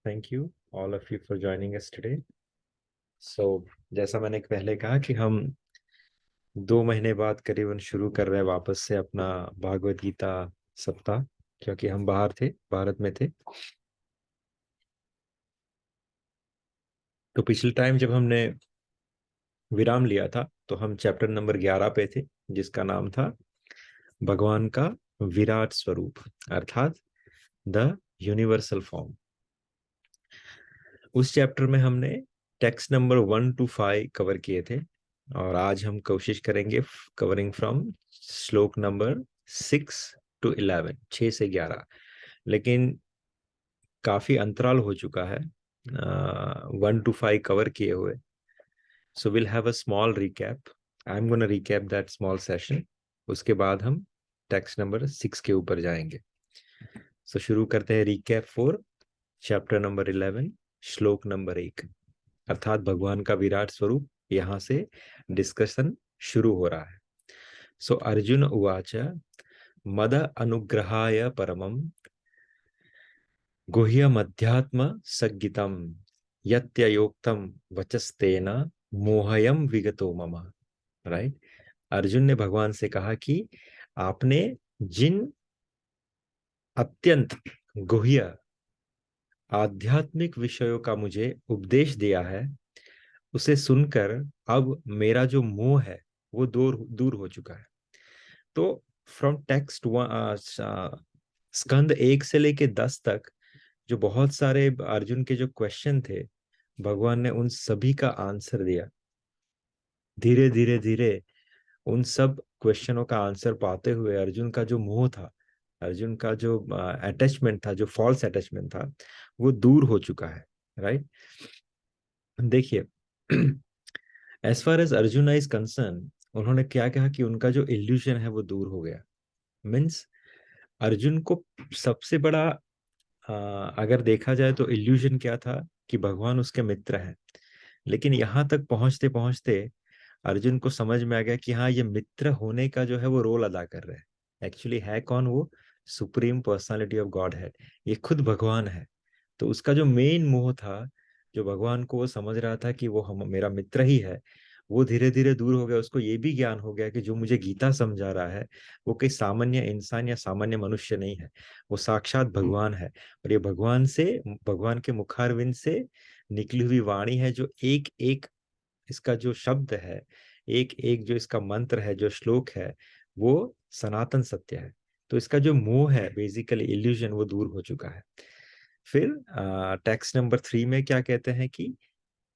thank you all of you for joining us today. So, जैसा मैंने पहले कहा कि हम 2 महीने बाद करीबन शुरू कर रहे हैं वापस से अपना भागवत गीता सप्ताह, क्योंकि हम बाहर थे, भारत में थे। तो पिछले टाइम जब हमने विराम लिया था तो हम चैप्टर नंबर 11 पे थे, जिसका नाम था भगवान का विराट स्वरूप, अर्थात द यूनिवर्सल फॉर्म। उस चैप्टर में हमने टेक्स्ट नंबर 1 to 5 कवर किए थे, और आज हम कोशिश करेंगे कवरिंग फ्रॉम श्लोक नंबर 6 to 11, 6 से 11। लेकिन काफी अंतराल हो चुका है 1 to 5 कवर किए हुए। So will have a small recap. I am gonna recap that small session. उसके बाद हम टेक्स्ट नंबर 6 के ऊपर जाएंगे। सो शुरू करते हैं रिकैप फॉर चैप्टर नंबर 11, श्लोक नंबर 1, अर्थात भगवान का विराट स्वरूप। यहाँ से डिस्कशन शुरू हो रहा है। सो अर्जुन उवाच मद अनुग्रहाय परमं गुह्यमध्यात्म संगीतम यत्ययोक्तम वचस्तेन मोहयम विगतो मम। राइट। अर्जुन ने भगवान से कहा कि आपने जिन अत्यंत गुह्य आध्यात्मिक विषयों का मुझे उपदेश दिया है, उसे सुनकर अब मेरा जो मोह है वो दूर दूर हो चुका है। तो फ्रॉम टेक्स्ट स्कंद 1 से लेके 10 तक जो बहुत सारे अर्जुन के जो क्वेश्चन थे, भगवान ने उन सभी का आंसर दिया। धीरे धीरे धीरे उन सब क्वेश्चनों का आंसर पाते हुए अर्जुन का जो मोह था, अर्जुन का जो अटैचमेंट था, जो फॉल्स अटैचमेंट था, वो दूर हो चुका है। राइट। देखिए, as far as Arjun is concern, उन्होंने क्या कहा कि उनका जो इल्यूजन है वो दूर हो गया। मीन्स अर्जुन को सबसे बड़ा अगर देखा जाए तो इल्यूजन क्या था कि भगवान उसके मित्र हैं। लेकिन यहाँ तक पहुंचते पहुंचते अर्जुन को समझ में आ गया कि हाँ, ये मित्र होने का जो है वो रोल अदा कर रहे हैं। एक्चुअली है कौन वो? सुप्रीम पर्सनालिटी ऑफ गॉड है, ये खुद भगवान है। तो उसका जो मेन मोह था, जो भगवान को वो समझ रहा था कि वो हम मेरा मित्र ही है, वो धीरे धीरे दूर हो गया। उसको ये भी ज्ञान हो गया कि जो मुझे गीता समझा रहा है वो कोई सामान्य इंसान या सामान्य मनुष्य नहीं है, वो साक्षात भगवान है। और ये भगवान से, भगवान के मुखारविंद से निकली हुई वाणी है। जो एक एक इसका जो शब्द है, एक एक जो इसका मंत्र है, जो श्लोक है, वो सनातन सत्य है। तो इसका जो मोह है, बेसिकली इल्यूजन, वो दूर हो चुका है। फिर टेक्स्ट नंबर 3 में क्या कहते हैं कि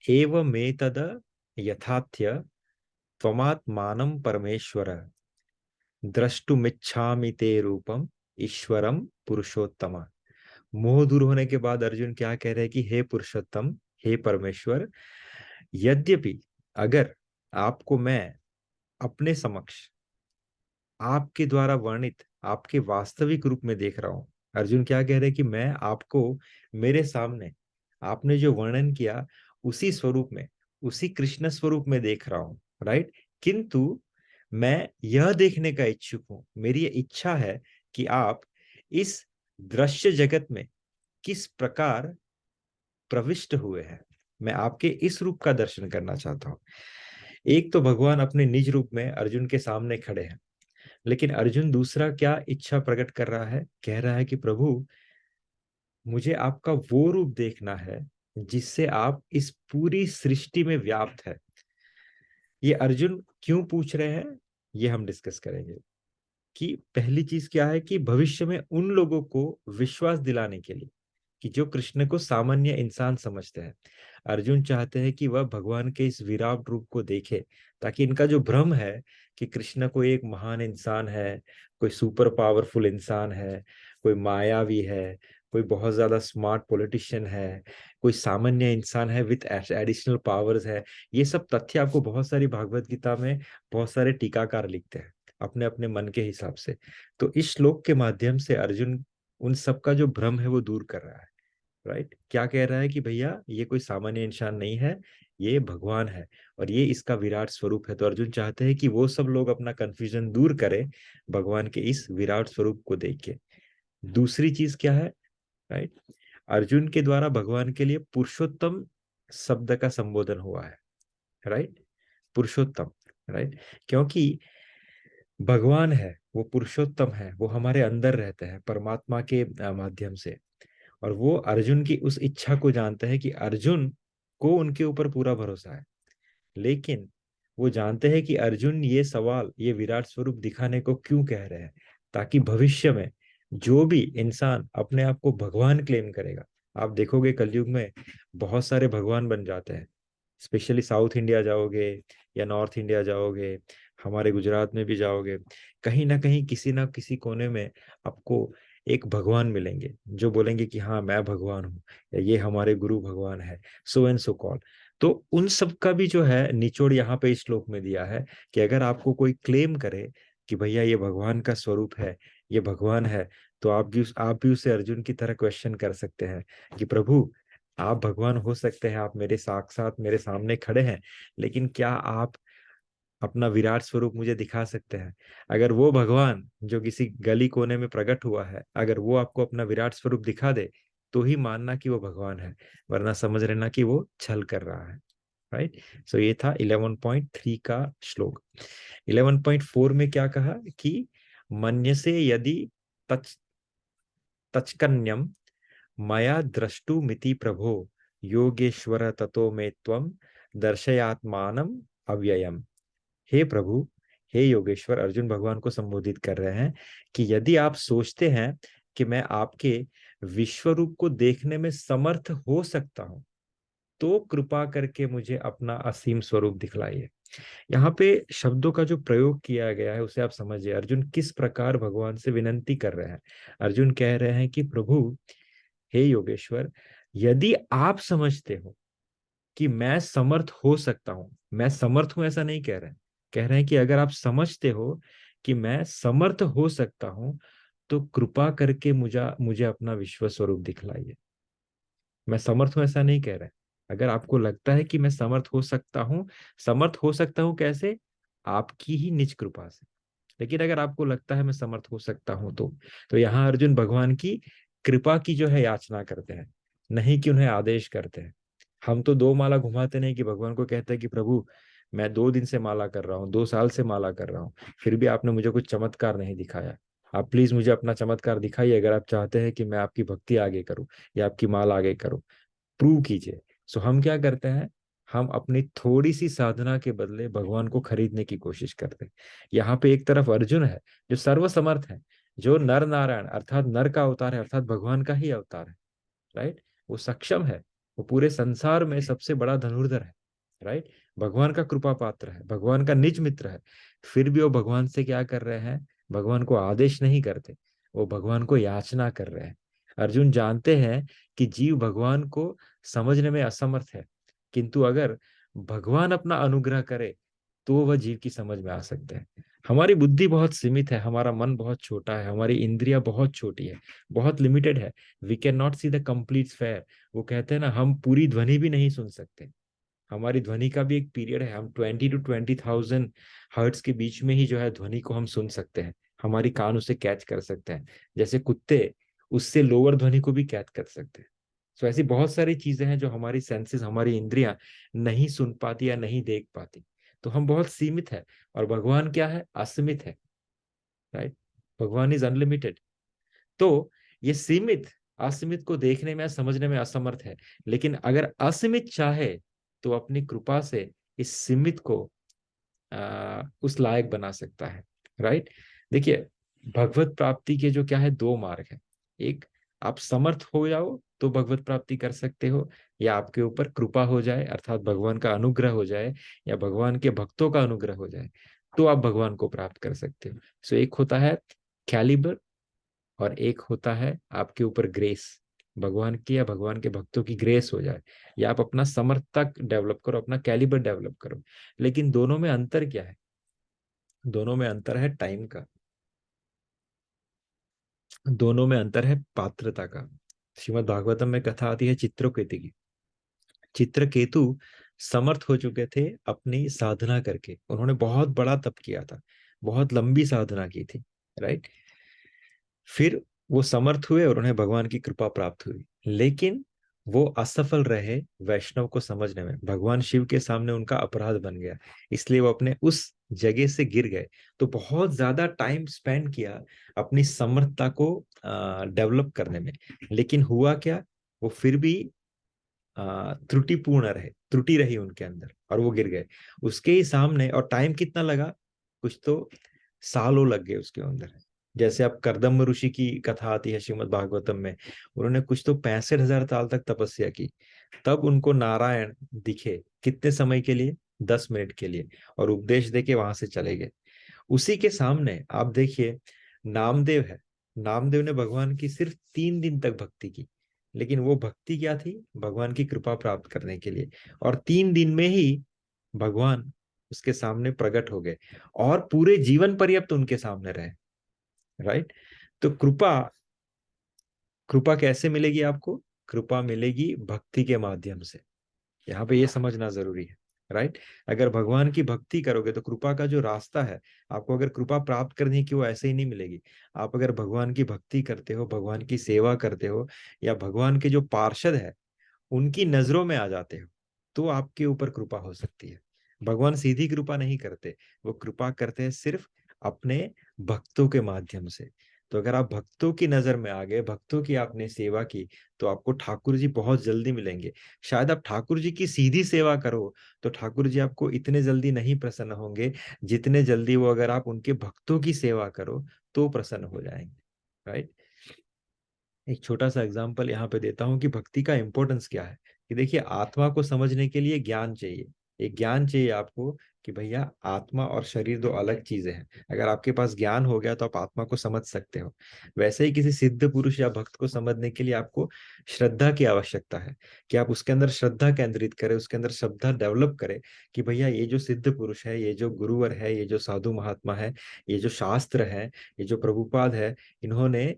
एव मे तद यथाथ्य त्वमात्मानं परमेश्वर द्रष्टुमिच्छामि ते रूपम ईश्वरम पुरुषोत्तम। मोह दूर होने के बाद अर्जुन क्या कह रहे हैं कि हे पुरुषोत्तम, हे परमेश्वर, यद्यपि अगर आपको मैं अपने समक्ष आपके द्वारा वर्णित आपके वास्तविक रूप में देख रहा हूं। अर्जुन क्या कह रहे हैं कि मैं आपको मेरे सामने आपने जो वर्णन किया उसी स्वरूप में, उसी कृष्ण स्वरूप में देख रहा हूं। राइट। किंतु मैं यह देखने का इच्छुक हूं, मेरी ये इच्छा है कि आप इस दृश्य जगत में किस प्रकार प्रविष्ट हुए हैं। मैं आपके इस रूप का दर्शन करना चाहता हूं। एक तो भगवान अपने निज रूप में अर्जुन के सामने खड़े हैं, लेकिन अर्जुन दूसरा क्या इच्छा प्रकट कर रहा है? कह रहा है कि प्रभु, मुझे आपका वो रूप देखना है जिससे आप इस पूरी सृष्टि में व्याप्त है। ये अर्जुन क्यों पूछ रहे हैं, ये हम डिस्कस करेंगे। कि पहली चीज क्या है कि भविष्य में उन लोगों को विश्वास दिलाने के लिए कि जो कृष्ण को सामान्य इंसान समझते हैं, अर्जुन चाहते हैं कि वह भगवान के इस विराट रूप को देखे, ताकि इनका जो भ्रम है कि कृष्ण कोई एक महान इंसान है, कोई सुपर पावरफुल इंसान है, कोई मायावी है, कोई बहुत ज्यादा स्मार्ट पॉलिटिशियन है, कोई सामान्य इंसान है विथ एडिशनल पावर्स है। ये सब तथ्य आपको बहुत सारी भागवत गीता में बहुत सारे टीकाकार लिखते हैं अपने अपने मन के हिसाब से। तो इस श्लोक के माध्यम से अर्जुन उन सब का जो भ्रम है वो दूर कर रहा है। राइट। क्या कह रहा है कि भैया, ये कोई सामान्य इंसान नहीं है, ये भगवान है और ये इसका विराट स्वरूप है। तो अर्जुन चाहते हैं कि वो सब लोग अपना कंफ्यूजन दूर करें भगवान के इस विराट स्वरूप को देख के। दूसरी चीज क्या है? राइट। अर्जुन के द्वारा भगवान के लिए पुरुषोत्तम शब्द का संबोधन हुआ है, राइट। पुरुषोत्तम, राइट। क्योंकि भगवान है वो पुरुषोत्तम है, वो हमारे अंदर रहते हैं परमात्मा के माध्यम से। और वो अर्जुन की उस इच्छा को जानते हैं कि अर्जुन को उनके ऊपर पूरा भरोसा है, लेकिन वो जानते हैं कि अर्जुन ये सवाल, ये विराट स्वरूप दिखाने को क्यों कह रहे हैं, ताकि भविष्य में जो भी इंसान अपने आप को भगवान क्लेम करेगा, आप देखोगे कलयुग में बहुत सारे भगवान बन जाते हैं। स्पेशली साउथ इंडिया जाओगे या नॉर्थ इंडिया जाओगे, हमारे गुजरात में भी जाओगे, कहीं ना कहीं किसी ना किसी कोने में आपको एक भगवान मिलेंगे जो बोलेंगे कि हाँ मैं भगवान हूँ, या ये हमारे गुरु भगवान है, सो एंड सो कॉल। तो उन सब का भी जो है निचोड़ यहाँ पे इस श्लोक में दिया है कि अगर आपको कोई क्लेम करे कि भैया ये भगवान का स्वरूप है, ये भगवान है, तो आप भी उसे अर्जुन की तरह क्वेश्चन कर सकते हैं कि प्रभु आप भगवान हो सकते हैं, आप मेरे साक्षात मेरे सामने खड़े हैं, लेकिन क्या आप अपना विराट स्वरूप मुझे दिखा सकते हैं? अगर वो भगवान जो किसी गली कोने में प्रकट हुआ है, अगर वो आपको अपना विराट स्वरूप दिखा दे, तो ही मानना कि वो भगवान है, वरना समझ लेना कि वो छल कर रहा है, राइट। सो ये था 11.3 का श्लोक। 11.4 में क्या कहा कि मन्यसे यदि तच तचकन्यम मया द्रष्टुमिति प्रभो योगेश्वर ततो मे त्वं दर्शयात्मानम अव्ययम। हे प्रभु, हे योगेश्वर, अर्जुन भगवान को संबोधित कर रहे हैं कि यदि आप सोचते हैं कि मैं आपके विश्व रूप को देखने में समर्थ हो सकता हूं, तो कृपा करके मुझे अपना असीम स्वरूप दिखलाइए। यहाँ पे शब्दों का जो प्रयोग किया गया है उसे आप समझिए, अर्जुन किस प्रकार भगवान से विनंती कर रहे हैं। अर्जुन कह रहे हैं कि प्रभु, हे योगेश्वर, यदि आप समझते हो कि मैं समर्थ हो सकता हूं, मैं समर्थ हूं ऐसा नहीं कह रहे हैं, कह रहे हैं कि अगर आप समझते हो कि मैं समर्थ हो सकता हूं, तो कृपा करके मुझे मुझे अपना विश्व स्वरूप दिखलाइए। मैं समर्थ हूं ऐसा नहीं कह रहे हैं। अगर आपको लगता है कि मैं समर्थ हो सकता हूं, समर्थ हो सकता हूं कैसे? आपकी ही निज कृपा से। लेकिन अगर आपको लगता है मैं समर्थ हो सकता हूं, तो यहाँ अर्जुन भगवान की कृपा की जो है याचना करते हैं, नहीं कि उन्हें आदेश करते हैं। हम तो दो माला घुमाते नहीं कि भगवान को कहते हैं कि प्रभु मैं 2 दिन से माला कर रहा हूँ, 2 साल से माला कर रहा हूँ, फिर भी आपने मुझे कुछ चमत्कार नहीं दिखाया। आप प्लीज मुझे अपना चमत्कार दिखाइए, अगर आप चाहते हैं कि मैं आपकी भक्ति आगे करूँ या आपकी माला आगे करूँ, प्रूव कीजिए। सो हम क्या करते हैं, हम अपनी थोड़ी सी साधना के बदले भगवान को खरीदने की कोशिश करते हैं। यहाँ पे एक तरफ अर्जुन है जो सर्वसमर्थ है, जो नर नारायण अर्थात नर का अवतार है, अर्थात भगवान का ही अवतार है, राइट। वो सक्षम है, वो पूरे संसार में सबसे बड़ा धनुर्धर है, राइट। भगवान का कृपा पात्र है, भगवान का निज मित्र है। फिर भी वो भगवान से क्या कर रहे हैं, भगवान को आदेश नहीं करते, वो भगवान को याचना कर रहे हैं। अर्जुन जानते हैं कि जीव भगवान को समझने में असमर्थ है, किंतु अगर भगवान अपना अनुग्रह करे तो वह जीव की समझ में आ सकते हैं। हमारी बुद्धि बहुत सीमित है, हमारा मन बहुत छोटा है, हमारी इंद्रियां बहुत छोटी है, बहुत लिमिटेड है। We can not see the complete fair. वो कहते हैं ना, हम पूरी ध्वनि भी नहीं सुन सकते। हमारी ध्वनि का भी एक पीरियड है, हम 20 to 20,000 हर्ट्स के बीच में ही जो है ध्वनि को हम सुन सकते हैं, हमारी कान उसे कैच कर सकते हैं। जैसे कुत्ते उससे लोअर ध्वनि को भी कैच कर सकते हैं। सो ऐसी बहुत सारी चीजें हैं जो हमारी सेंसेस, हमारी इंद्रियां नहीं सुन पाती या नहीं देख पाती। तो हम बहुत सीमित है, और भगवान क्या है, असीमित है, राइट। भगवान इज अनलिमिटेड। तो ये सीमित असीमित को देखने में समझने में असमर्थ है, लेकिन अगर असीमित चाहे तो अपनी कृपा से इस सीमित को उस लायक बना सकता है, राइट। देखिए, भगवत प्राप्ति के जो क्या है, दो मार्ग है। एक, आप समर्थ हो जाओ तो भगवत प्राप्ति कर सकते हो, या आपके ऊपर कृपा हो जाए अर्थात भगवान का अनुग्रह हो जाए, या भगवान के भक्तों का अनुग्रह हो जाए, तो आप भगवान को प्राप्त कर सकते हो। सो एक होता है कैलिबर, और एक होता है आपके ऊपर ग्रेस, भगवान की या भगवान के भक्तों की ग्रेस हो जाए, या आप अपना समर्थक डेवलप करो, अपना कैलिबर डेवलप करो। लेकिन दोनों में अंतर क्या है? दोनों में अंतर है टाइम का, दोनों में अंतर है पात्रता का। श्रीमद् भागवतम में कथा आती है चित्रकेतु की। चित्रकेतु समर्थ हो चुके थे अपनी साधना करके, उन्होंने बहुत बड़ा तप किया था, बहुत लंबी साधना की थी, राइट। फिर वो समर्थ हुए और उन्हें भगवान की कृपा प्राप्त हुई, लेकिन वो असफल रहे वैष्णव को समझने में। भगवान शिव के सामने उनका अपराध बन गया, इसलिए वो अपने उस जगह से गिर गए। तो बहुत ज्यादा टाइम स्पेंड किया अपनी समर्थता को डेवलप करने में, लेकिन हुआ क्या, वो फिर भी त्रुटिपूर्ण रहे, त्रुटि रही उनके अंदर और वो गिर गए। उसके ही सामने, और टाइम कितना लगा, कुछ तो सालों लग गए उसके अंदर। जैसे अब कर्दम ऋषि की कथा आती है श्रीमद् भागवतम में, उन्होंने कुछ तो 65,000 साल तक तपस्या की, तब उनको नारायण दिखे। कितने समय के लिए? 10 मिनट के लिए, और उपदेश देके वहां से चले गए। उसी के सामने आप देखिए, नामदेव है। नामदेव ने भगवान की सिर्फ 3 दिन तक भक्ति की, लेकिन वो भक्ति क्या थी? भगवान की कृपा प्राप्त करने के लिए। और 3 दिन में ही भगवान उसके सामने प्रकट हो गए और पूरे जीवन पर्यंत उनके सामने रहे। राइट? तो कृपा, कृपा कैसे मिलेगी आपको? कृपा मिलेगी भक्ति के माध्यम से। यहाँ पे ये समझना जरूरी है। राइट? अगर भगवान की भक्ति करोगे तो कृपा का जो रास्ता है, आपको अगर कृपा प्राप्त करनी की वो ऐसे ही नहीं मिलेगी। आप अगर भगवान की भक्ति करते हो, भगवान की सेवा करते हो, या भगवान के जो पार्षद है उनकी नजरों में आ जाते हो, तो आपके ऊपर कृपा हो सकती है। भगवान सीधी कृपा नहीं करते, वो कृपा करते हैं सिर्फ अपने भक्तों के माध्यम से। तो अगर आप भक्तों की नजर में आ गए, भक्तों की आपने सेवा की, तो आपको ठाकुर जी बहुत जल्दी मिलेंगे। शायद आप ठाकुर जी की सीधी सेवा करो तो ठाकुर जी आपको इतने जल्दी नहीं प्रसन्न होंगे, जितने जल्दी वो अगर आप उनके भक्तों की सेवा करो तो प्रसन्न हो जाएंगे। राइट? एक छोटा सा एग्जांपल यहाँ पे देता हूँ कि भक्ति का इंपॉर्टेंस क्या है। कि देखिए, आत्मा को समझने के लिए ज्ञान चाहिए। एक ज्ञान चाहिए आपको कि भैया आत्मा और शरीर दो अलग चीजें हैं। अगर आपके पास ज्ञान हो गया तो आप आत्मा को समझ सकते हो। वैसे ही किसी सिद्ध पुरुष या भक्त को समझने के लिए आपको श्रद्धा की आवश्यकता है, कि आप उसके अंदर श्रद्धा केंद्रित करें, उसके अंदर श्रद्धा डेवलप करें कि भैया ये जो सिद्ध पुरुष है, ये जो गुरुवर है, ये जो साधु महात्मा है, ये जो शास्त्र है, ये जो प्रभुपाद है, इन्होंने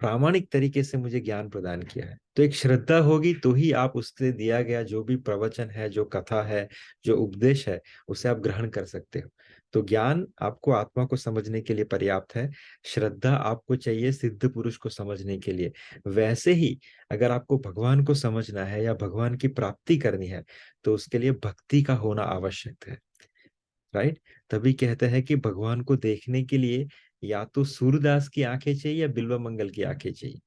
प्रामाणिक तरीके से मुझे ज्ञान प्रदान किया है। तो एक श्रद्धा होगी तो ही आप उससे दिया गया जो भी प्रवचन है, जो कथा है, जो उपदेश है, उसे आप ग्रहण कर सकते हो। तो ज्ञान आपको आत्मा को समझने के लिए पर्याप्त है, श्रद्धा आपको चाहिए सिद्ध पुरुष को समझने के लिए। वैसे ही अगर आपको भगवान को समझना है या भगवान की प्राप्ति करनी है, तो उसके लिए भक्ति का होना आवश्यक है। राइट? तभी कहते हैं कि भगवान को देखने के लिए या तो सूरदास की आंखें चाहिए या बिल्व मंगल की आंखें चाहिए।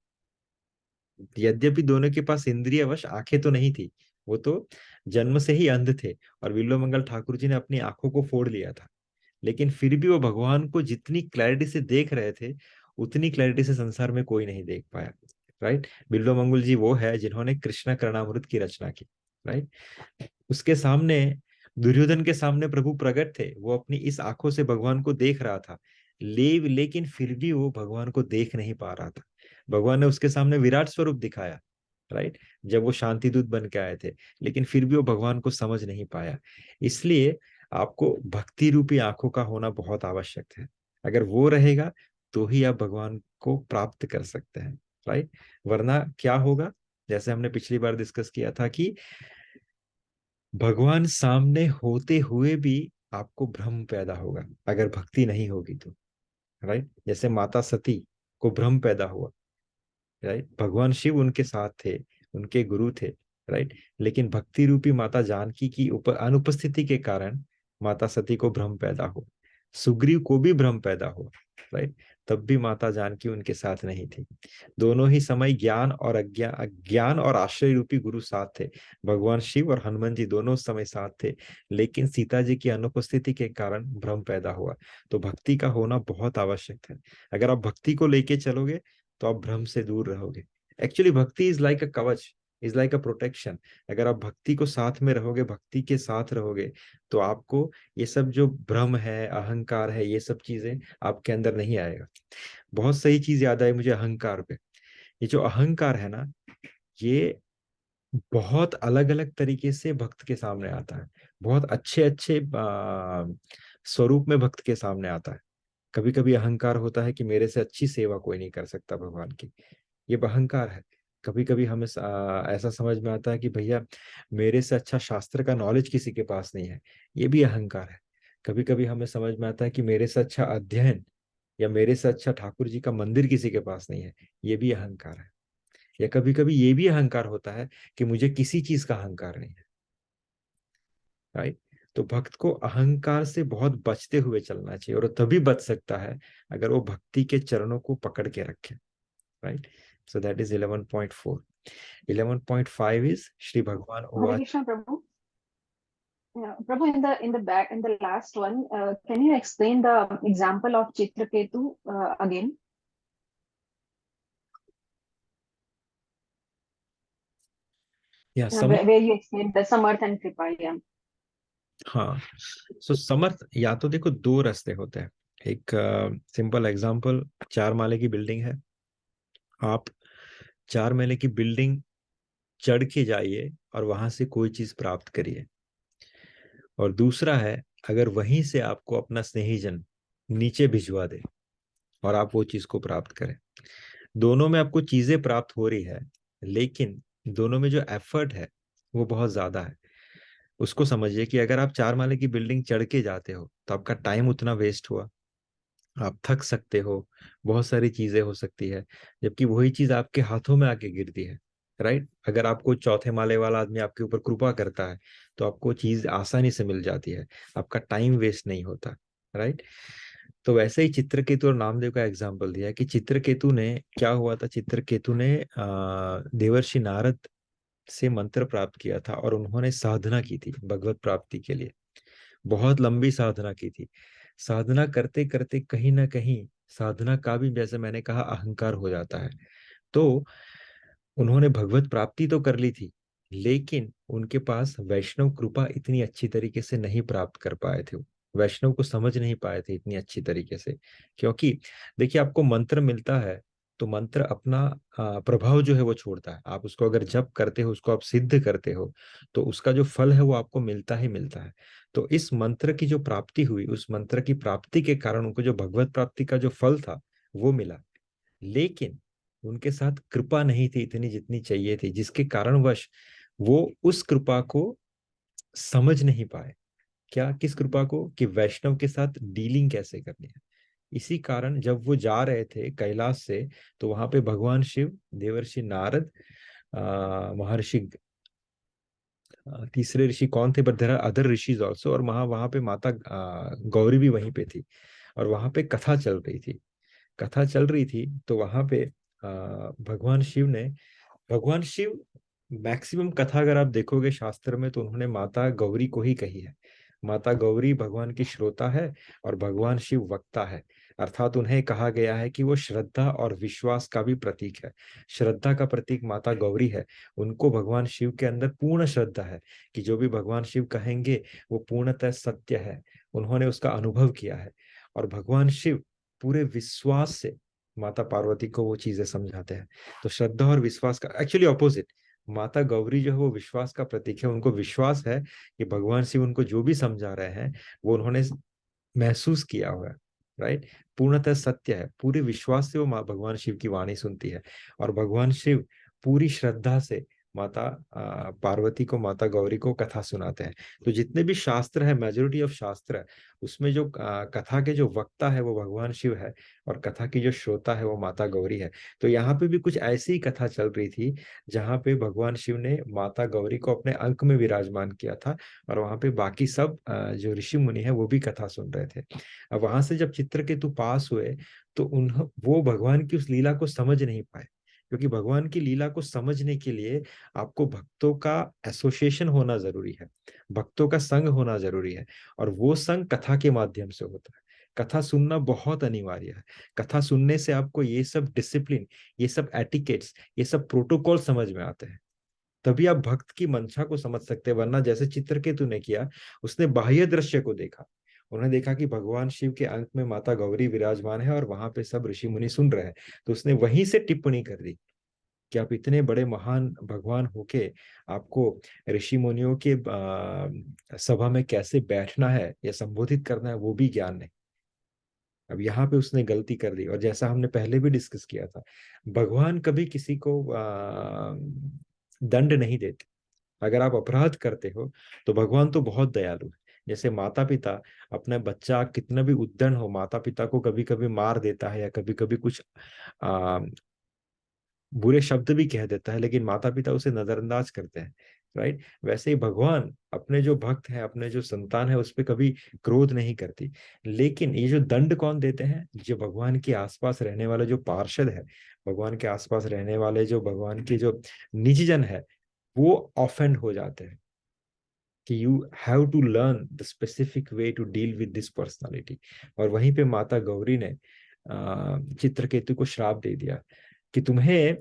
यद्यपि दोनों के पास इंद्रिय वश आंखें तो नहीं थी, वो तो जन्म से ही अंध थे, और बिल्व मंगल ठाकुर जी ने अपनी आंखों को फोड़ लिया था, लेकिन फिर भी वो भगवान को जितनी क्लैरिटी से देख रहे थे, उतनी क्लैरिटी से संसार में कोई नहीं देख पाया। राइट? बिल्व मंगल जी वो है जिन्होंने कृष्ण कर्णामृत की रचना की। राइट? उसके सामने, दुर्योधन के सामने प्रभु प्रकट थे, वो अपनी इस आंखों से भगवान को देख रहा था, लेकिन फिर भी वो भगवान को देख नहीं पा रहा था। भगवान ने उसके सामने विराट स्वरूप दिखाया। राइट? जब वो शांति दूत बन के आए थे, लेकिन फिर भी वो भगवान को समझ नहीं पाया। इसलिए आपको भक्ति रूपी आंखों का होना बहुत आवश्यक है। अगर वो रहेगा तो ही आप भगवान को प्राप्त कर सकते हैं। राइट? वरना क्या होगा, जैसे हमने पिछली बार डिस्कस किया था कि भगवान सामने होते हुए भी आपको भ्रम पैदा होगा अगर भक्ति नहीं होगी तो। राइट? जैसे माता सती को भ्रम पैदा हुआ। राइट? भगवान शिव उनके साथ थे, उनके गुरु थे। राइट? लेकिन भक्ति रूपी माता जानकी की अनुपस्थिति के कारण माता सती को भ्रम पैदा हुआ। सुग्रीव को भी भ्रम पैदा हुआ। राइट? तब भी माता जानकी उनके साथ नहीं थी। दोनों ही समय ज्ञान और ज्ञान और आश्रय रूपी गुरु साथ थे। भगवान शिव और हनुमान जी दोनों समय साथ थे, लेकिन सीता जी की अनुपस्थिति के कारण भ्रम पैदा हुआ। तो भक्ति का होना बहुत आवश्यक है। अगर आप भक्ति को लेके चलोगे तो आप भ्रम से दूर रहोगे। एक्चुअली भक्ति इज लाइक अ कवच, इज लाइक अ प्रोटेक्शन। अगर आप भक्ति को साथ में रहोगे, भक्ति के साथ रहोगे, तो आपको ये सब जो भ्रम है, अहंकार है, ये सब चीजें आपके अंदर नहीं आएगा। बहुत सही चीज याद आई मुझे अहंकार पे। ये जो अहंकार है ना, ये बहुत अलग अलग तरीके से भक्त के सामने आता है। बहुत अच्छे अच्छे स्वरूप में भक्त के सामने आता है। कभी कभी अहंकार होता है कि मेरे से अच्छी सेवा कोई नहीं कर सकता भगवान की, ये अहंकार है। कभी कभी हमें ऐसा समझ में आता है कि भैया मेरे से अच्छा शास्त्र का नॉलेज किसी के पास नहीं है, ये भी अहंकार है। कभी कभी हमें समझ में आता है कि मेरे से अच्छा अध्ययन या मेरे से अच्छा ठाकुर जी का मंदिर किसी के पास नहीं है, ये भी अहंकार है। या कभी कभी ये भी अहंकार होता है कि मुझे किसी चीज का अहंकार नहीं है। राइट। तो भक्त को अहंकार से बहुत बचते हुए चलना चाहिए, और तभी बच सकता है अगर वो भक्ति के चरणों को पकड़ के रखे। Right. So that is 11.4। 11.5 is Shri भगवान Hare उवाच। Krishna, Prabhu. Yeah, Prabhu, in the last one, can you explain the example of Chitraketu again? या समर्थ। Where you explained the Samarth and Kripa. Yeah. हाँ। सो समर्थ, या तो देखो दो रास्ते होते हैं। एक सिंपल एग्जांपल, 4 माले की बिल्डिंग है। आप 4 माले की बिल्डिंग चढ़ के जाइए और वहां से कोई चीज प्राप्त करिए। और दूसरा है, अगर वहीं से आपको अपना स्नेहीजन नीचे भिजवा दे और आप वो चीज को प्राप्त करें। दोनों में आपको चीजें प्राप्त हो रही है, लेकिन दोनों में जो एफर्ट है वो बहुत ज्यादा है। उसको समझिए कि अगर आप 4 माले की बिल्डिंग चढ़ के जाते हो तो आपका टाइम उतना वेस्ट हुआ, आप थक सकते हो, बहुत सारी चीजें हो सकती है, जबकि वही चीज आपके हाथों में आके गिरती है। राइट। अगर आपको चौथे माले वाला आदमी आपके ऊपर कृपा करता है तो आपको चीज आसानी से मिल जाती है, आपका टाइम वेस्ट नहीं होता। राइट। तो वैसे ही चित्रकेतु और नामदेव का एग्जाम्पल दिया है कि चित्रकेतु ने क्या हुआ था, चित्रकेतु ने देवर्षि नारद से मंत्र प्राप्त किया था, और उन्होंने साधना की थी भगवत प्राप्ति के लिए। बहुत लंबी साधना की थी। साधना करते करते कहीं ना कहीं साधना का भी, जैसे मैंने कहा, अहंकार हो जाता है। तो उन्होंने भगवत प्राप्ति तो कर ली थी, लेकिन उनके पास वैष्णव कृपा इतनी अच्छी तरीके से नहीं प्राप्त कर पाए थे। वैष्णव को समझ नहीं पाए थे इतनी अच्छी तरीके से। क्योंकि देखिए, आपको मंत्र मिलता है तो मंत्र अपना प्रभाव जो है वो छोड़ता है। आप उसको अगर जप करते हो, उसको आप सिद्ध करते हो, तो उसका जो फल है वो आपको मिलता ही मिलता है। तो इस मंत्र की जो प्राप्ति हुई, उस मंत्र की प्राप्ति के कारण उनको जो भगवत प्राप्ति का जो फल था वो मिला। लेकिन उनके साथ कृपा नहीं थी इतनी जितनी चाहिए थी, जिसके कारणवश वो उस कृपा को समझ नहीं पाए। क्या, किस कृपा को, कि वैष्णव के साथ डीलिंग कैसे करनी है। इसी कारण जब वो जा रहे थे कैलाश से, तो वहां पे भगवान शिव, देवर्षि नारद, महर्षि, तीसरे ऋषि कौन थे, but there are other rishis also, और वहां वहां पे माता गौरी भी वहीं पे थी। और वहां पे कथा चल रही थी। कथा चल रही थी तो वहां पे भगवान शिव ने, भगवान शिव, मैक्सिमम कथा अगर आप देखोगे शास्त्र में तो उन्होंने माता गौरी को ही कही है। माता गौरी भगवान की श्रोता है और भगवान शिव वक्ता है। अर्थात उन्हें कहा गया है कि वो श्रद्धा और विश्वास का भी प्रतीक है। श्रद्धा का प्रतीक माता गौरी है। उनको भगवान शिव के अंदर पूर्ण श्रद्धा है कि जो भी भगवान शिव कहेंगे वो पूर्णतः सत्य है। उन्होंने उसका अनुभव किया है। और भगवान शिव पूरे विश्वास से माता पार्वती को वो चीजें समझाते हैं। तो श्रद्धा और विश्वास का एक्चुअली ऑपोजिट, माता गौरी जो है वो विश्वास का प्रतीक है। उनको विश्वास है कि भगवान शिव उनको जो भी समझा रहे हैं वो उन्होंने महसूस किया हुआ है। राइट। पूर्णतः सत्य है, पूरे विश्वास से वो माँ भगवान शिव की वाणी सुनती है। और भगवान शिव पूरी श्रद्धा से माता पार्वती को, माता गौरी को कथा सुनाते हैं। तो जितने भी शास्त्र है, मेजोरिटी ऑफ शास्त्र है, उसमें जो कथा के जो वक्ता है वो भगवान शिव है, और कथा की जो श्रोता है वो माता गौरी है। तो यहाँ पे भी कुछ ऐसी ही कथा चल रही थी जहाँ पे भगवान शिव ने माता गौरी को अपने अंक में विराजमान किया था, और वहां पे बाकी सब जो ऋषि मुनि है वो भी कथा सुन रहे थे। अब वहां से जब चित्रकेतु पास हुए तो वो भगवान की उस लीला को समझ नहीं पाए। क्योंकि भगवान की लीला को समझने के लिए आपको भक्तों का एसोसिएशन होना जरूरी है, भक्तों का संग होना जरूरी है। और वो संग कथा के माध्यम से होता है। कथा सुनना बहुत अनिवार्य है। कथा सुनने से आपको ये सब डिसिप्लिन, ये सब एटिकेट्स, ये सब प्रोटोकॉल समझ में आते हैं। तभी आप भक्त की मंशा को समझ सकते हैं। वरना जैसे चित्रकेतु ने किया, उसने बाह्य दृश्य को देखा। उन्होंने देखा कि भगवान शिव के अंक में माता गौरी विराजमान है और वहां पे सब ऋषि मुनि सुन रहे हैं। तो उसने वहीं से टिप्पणी कर दी कि आप इतने बड़े महान भगवान होके आपको ऋषि मुनियों के सभा में कैसे बैठना है या संबोधित करना है वो भी ज्ञान नहीं। अब यहाँ पे उसने गलती कर दी। और जैसा हमने पहले भी डिस्कस किया था, भगवान कभी किसी को दंड नहीं देते। अगर आप अपराध करते हो तो भगवान तो बहुत दयालु है, जैसे माता पिता, अपना बच्चा कितना भी उद्दंड हो, माता पिता को कभी कभी मार देता है या कभी कभी कुछ आ, बुरे शब्द भी कह देता है, लेकिन माता पिता उसे नजरअंदाज करते हैं। राइट, वैसे ही भगवान अपने जो भक्त हैं, अपने जो संतान है, उस पर कभी क्रोध नहीं करती। लेकिन ये जो दंड कौन देते हैं? जो भगवान के आसपास रहने वाले जो पार्षद है, भगवान के आसपास रहने वाले जो भगवान के जो निजी जन है, वो ऑफेंड हो जाते हैं कि you have to learn the specific way to deal with this personality. और वहीं पे माता गौरी ने चित्रकेतु को श्राप दे दिया कि तुम्हें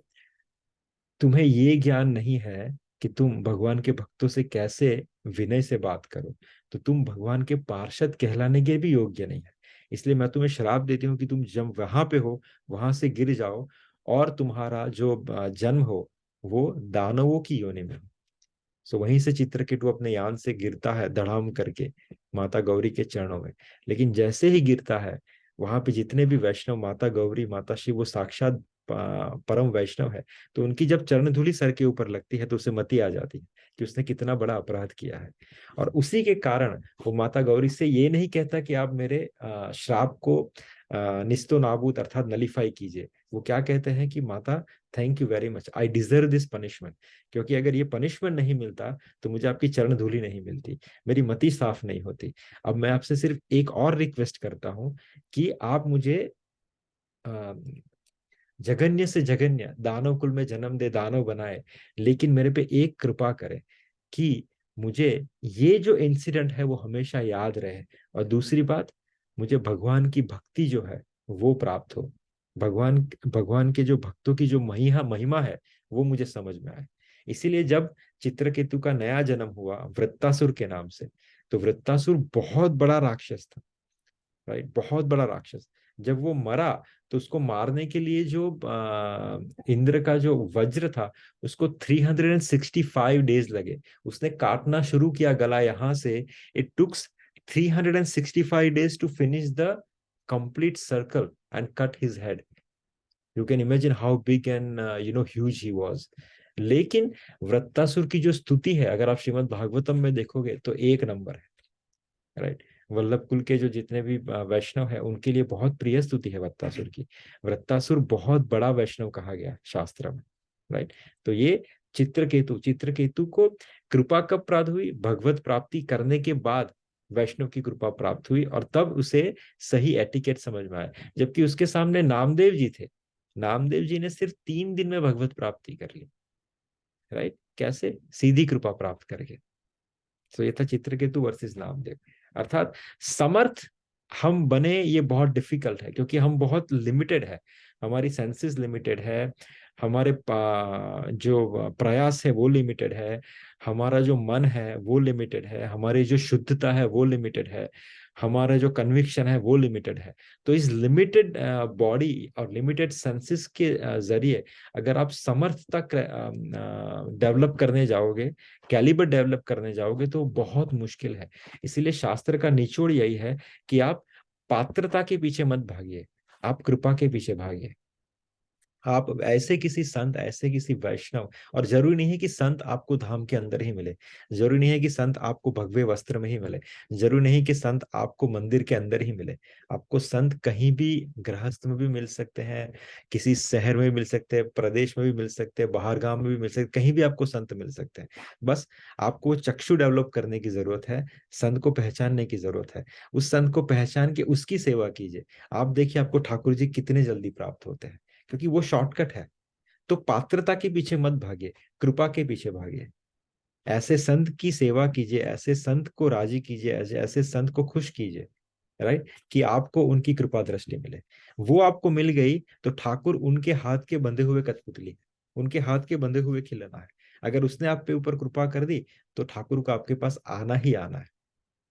तुम्हें ये ज्ञान नहीं है कि तुम भगवान के भक्तों से कैसे विनय से बात करो, तो तुम भगवान के पार्षद कहलाने के भी योग्य नहीं है। इसलिए मैं तुम्हें श्राप देती हूँ कि तुम जब वहां पे हो, वहां से गिर जाओ, और तुम्हारा जो जन्म हो वो दानवों की योनि में हो। सो वहीं से चित्रकेतु अपने यान से गिरता है धड़ाम करके माता गौरी के चरणों में। लेकिन जैसे ही गिरता है, वहां पे जितने भी वैष्णव, माता गौरी, माता शिव, वो साक्षात परम वैष्णव है, तो उनकी जब चरण धूलि सर के ऊपर लगती है तो उसे मति आ जाती है कि उसने कितना बड़ा अपराध किया है। और उसी के कारण वो माता गौरी से ये नहीं कहता कि आप मेरे श्राप को निस्तो नाबूद अर्थात नलीफाई कीजिए। वो क्या कहते हैं कि माता, thank you very much, I deserve this punishment, क्योंकि अगर ये पनिशमेंट नहीं मिलता तो मुझे आपकी चरण धूलि नहीं मिलती, मेरी मति साफ नहीं होती। अब मैं आपसे सिर्फ एक और रिक्वेस्ट करता हूं कि आप मुझे अ, जघन्य से जघन्य दानव कुल में जन्म दे, दानव बनाए, लेकिन मेरे पे एक कृपा करें कि मुझे ये जो इंसिडेंट है वो हमेशा याद रहे। और दूसरी बात, मुझे भगवान की भक्ति जो है वो प्राप्त हो, भगवान भगवान के जो भक्तों की जो महिमा महिमा है वो मुझे समझ में आए। इसीलिए जब चित्रकेतु का नया जन्म हुआ वृत्तासुर के नाम से, तो वृत्तासुर बहुत बड़ा राक्षस था। राइट, बहुत बड़ा राक्षस। जब वो मरा तो उसको मारने के लिए जो इंद्र का जो वज्र था, उसको 365 डेज लगे। उसने काटना शुरू किया गला यहां से, it took 365 days to finish the complete circle and cut his head. You can imagine how big and huge he was. लेकिन वृत्तासुर की जो स्तुति है, अगर आप श्रीमद् भागवतम में देखोगे तो एक नंबर है। राइट, वल्लभ कुल के जो जितने भी वैष्णव है उनके लिए बहुत प्रिय स्तुति है वृत्तासुर की। वृत्तासुर बहुत बड़ा वैष्णव कहा गया शास्त्र में। राइट, तो ये चित्रकेतु, चित्रकेतु को कृपा कब प्राप्त हुई? भगवत प्राप्ति करने के बाद वैष्णव की कृपा प्राप्त हुई, और तब उसे सही एटिकेट समझ में आया। जबकि उसके सामने नामदेव जी थे, नामदेव जी ने सिर्फ 3 दिन में भगवत प्राप्ति कर ली। राइट, कैसे? सीधी कृपा प्राप्त करके। तो ये था चित्रकेतु वर्सेस नामदेव। अर्थात समर्थ हम बने ये बहुत डिफिकल्ट है, क्योंकि हम बहुत लिमिटेड है, हमारी सेंसेस लिमिटेड है, हमारे जो प्रयास है वो लिमिटेड है, हमारा जो मन है वो लिमिटेड है, हमारी जो शुद्धता है वो लिमिटेड है, हमारा जो कन्विक्शन है वो लिमिटेड है। तो इस लिमिटेड बॉडी और लिमिटेड सेंसेस के जरिए अगर आप समर्थता डेवलप करने जाओगे, कैलिबर डेवलप करने जाओगे, तो बहुत मुश्किल है। इसीलिए शास्त्र का निचोड़ यही है कि आप पात्रता के पीछे मत भागिए, आप कृपा के पीछे भागिए। आप ऐसे किसी संत, ऐसे किसी वैष्णव, और जरूरी नहीं है कि संत आपको धाम के अंदर ही मिले, जरूरी नहीं है कि संत आपको भगवे वस्त्र में ही मिले, जरूरी नहीं कि संत आपको मंदिर के अंदर ही मिले। आपको संत कहीं भी, गृहस्थ में भी मिल सकते हैं, किसी शहर में भी मिल सकते हैं, प्रदेश में भी मिल सकते हैं, बाहर गांव में भी मिल सकते हैं, कहीं भी आपको संत मिल सकते हैं। बस आपको चक्षु डेवलप करने की जरूरत है, संत को पहचानने की जरूरत है। उस संत को पहचान के उसकी सेवा कीजिए। आप देखिए आपको ठाकुर जी कितने जल्दी प्राप्त होते हैं, क्योंकि वो शॉर्टकट है। तो पात्रता के पीछे मत भागिए, कृपा के पीछे भागिए। ऐसे संत की सेवा कीजिए, ऐसे संत को राजी कीजिए, ऐसे ऐसे संत को खुश कीजिए। राइट, कि आपको उनकी कृपा दृष्टि मिले। वो आपको मिल गई तो ठाकुर उनके हाथ के बंधे हुए कठपुतली, उनके हाथ के बंधे हुए खिलौना है। अगर उसने आप पे ऊपर कृपा कर दी तो ठाकुर को आपके पास आना ही आना है।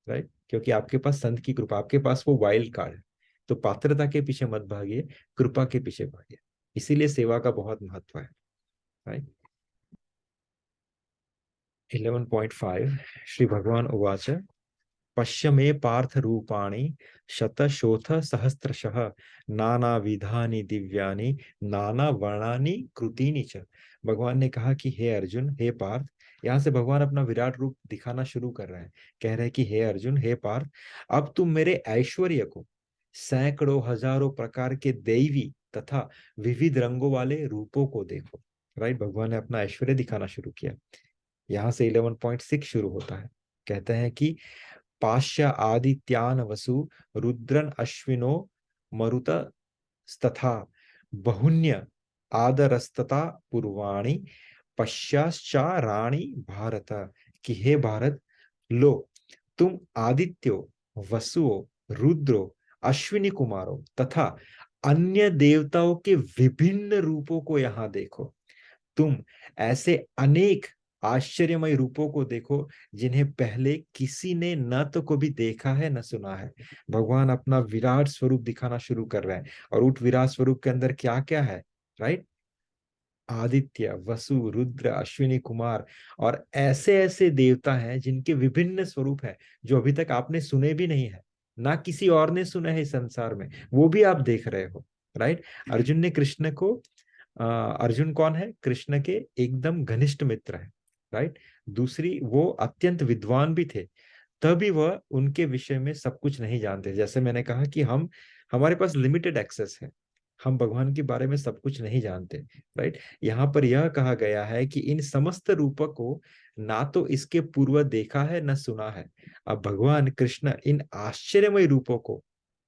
राइट, क्योंकि आपके पास संत की कृपा, आपके पास वो वाइल्ड कार्ड है। तो पात्रता के पीछे मत भागिए, कृपा के पीछे भागिए। इसीलिए सेवा का बहुत महत्व है। राइट। 11.5 श्री भगवान उवाच पश्य मे पार्थ रूपाणि शतशोथ सहस्त्रशः नानाविधानि दिव्यानि नाना वर्णानि कृतीनि च। भगवान ने कहा कि हे अर्जुन, हे पार्थ, यहाँ से भगवान अपना विराट रूप दिखाना शुरू कर रहे हैं, कह रहे हैं कि हे अर्जुन, हे पार्थ, अब तुम मेरे ऐश्वर्य को, सैकड़ों हजारों प्रकार के दैवी तथा विविध रंगों वाले रूपों को देखो। राइट, भगवान ने अपना ऐश्वर्य दिखाना शुरू किया। यहाँ से 11.6 शुरू होता है, कहते हैं कि पाश्य आदित्यान वसु रुद्रन अश्विनो मरुत तथा बहुन्य आदरस्तता पूर्वाणि पश्चाश्चाराणि भारत, कि हे भारत, लो, तुम आदित्यो, वसुओं, रुद्रो, अश्विनी कुमारों तथा अन्य देवताओं के विभिन्न रूपों को यहाँ देखो। तुम ऐसे अनेक आश्चर्यमय रूपों को देखो जिन्हें पहले किसी ने न तो कभी देखा है न सुना है। भगवान अपना विराट स्वरूप दिखाना शुरू कर रहे हैं, और उस विराट स्वरूप के अंदर क्या क्या है, राइट? आदित्य, वसु, रुद्र, अश्विनी कुमार, और ऐसे ऐसे देवता हैं जिनके विभिन्न स्वरूप हैं जो अभी तक आपने सुने भी नहीं है, ना किसी और ने सुना है इस संसार में, वो भी आप देख रहे हो। राइट, अर्जुन ने कृष्ण को अर्जुन कौन है? कृष्ण के एकदम घनिष्ठ मित्र है। राइट, दूसरी वो अत्यंत विद्वान भी थे, तभी वह उनके विषय में सब कुछ नहीं जानते। जैसे मैंने कहा कि हमारे पास लिमिटेड एक्सेस है, हम भगवान के बारे में सब कुछ नहीं जानते। राइट, यहाँ पर यह कहा गया है कि इन समस्त रूपों को ना तो इसके पूर्व देखा है न सुना है। अब भगवान कृष्ण इन आश्चर्यमय रूपों को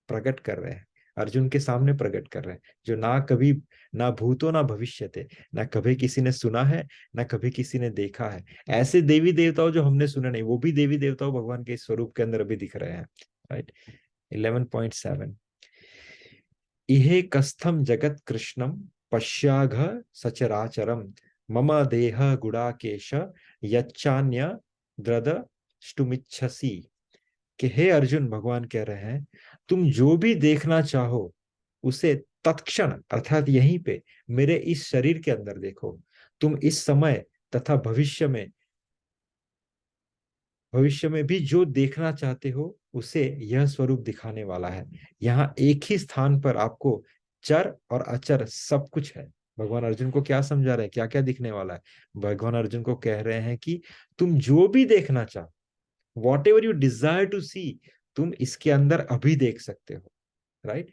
प्रकट कर रहे हैं, अर्जुन के सामने प्रकट कर रहे हैं, जो ना कभी, ना भूतो ना भविष्यते, ना कभी किसी ने सुना है, ना कभी किसी ने देखा है। ऐसे देवी देवताओं जो हमने सुने नहीं, वो भी देवी देवताओं भगवान के स्वरूप के अंदर अभी दिख रहे हैं। राइट, 11.7, इहे कस्थम जगत कृष्णम पश्याघ सचराचरम मम देह गुड़ाकेश यच्चान्य द्रदष्टुमिच्छसि, कि हे अर्जुन, भगवान कह रहे हैं, तुम जो भी देखना चाहो उसे तत्क्षण अर्थात यहीं पे मेरे इस शरीर के अंदर देखो। तुम इस समय तथा भविष्य में भी जो देखना चाहते हो उसे यह स्वरूप दिखाने वाला है। यहाँ एक ही स्थान पर आपको चर और अचर सब कुछ है। भगवान अर्जुन को क्या समझा रहे हैं, क्या क्या दिखने वाला है? भगवान अर्जुन को कह रहे हैं कि तुम जो भी देखना चाहो, whatever you desire to see, तुम इसके अंदर अभी देख सकते हो। राइट,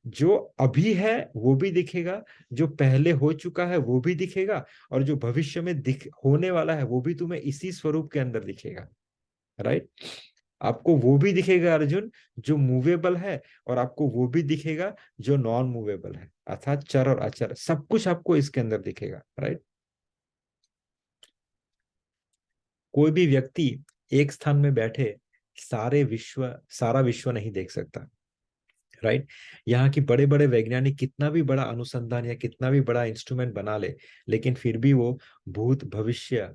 जो अभी है वो भी दिखेगा, जो पहले हो चुका है वो भी दिखेगा, और जो भविष्य में दिख होने वाला है वो भी तुम्हें इसी स्वरूप के अंदर दिखेगा। राइट, आपको वो भी दिखेगा अर्जुन जो मूवेबल है, और आपको वो भी दिखेगा जो नॉन मूवेबल है, अर्थात चर और अचर, सब कुछ आपको इसके अंदर दिखेगा। राइट, कोई भी व्यक्ति एक स्थान में बैठे सारा विश्व नहीं देख सकता। राइट, यहाँ की बड़े बड़े वैज्ञानिक कितना भी बड़ा अनुसंधान या कितना भी बड़ा इंस्ट्रूमेंट बना ले, लेकिन फिर भी वो भूत, भविष्य,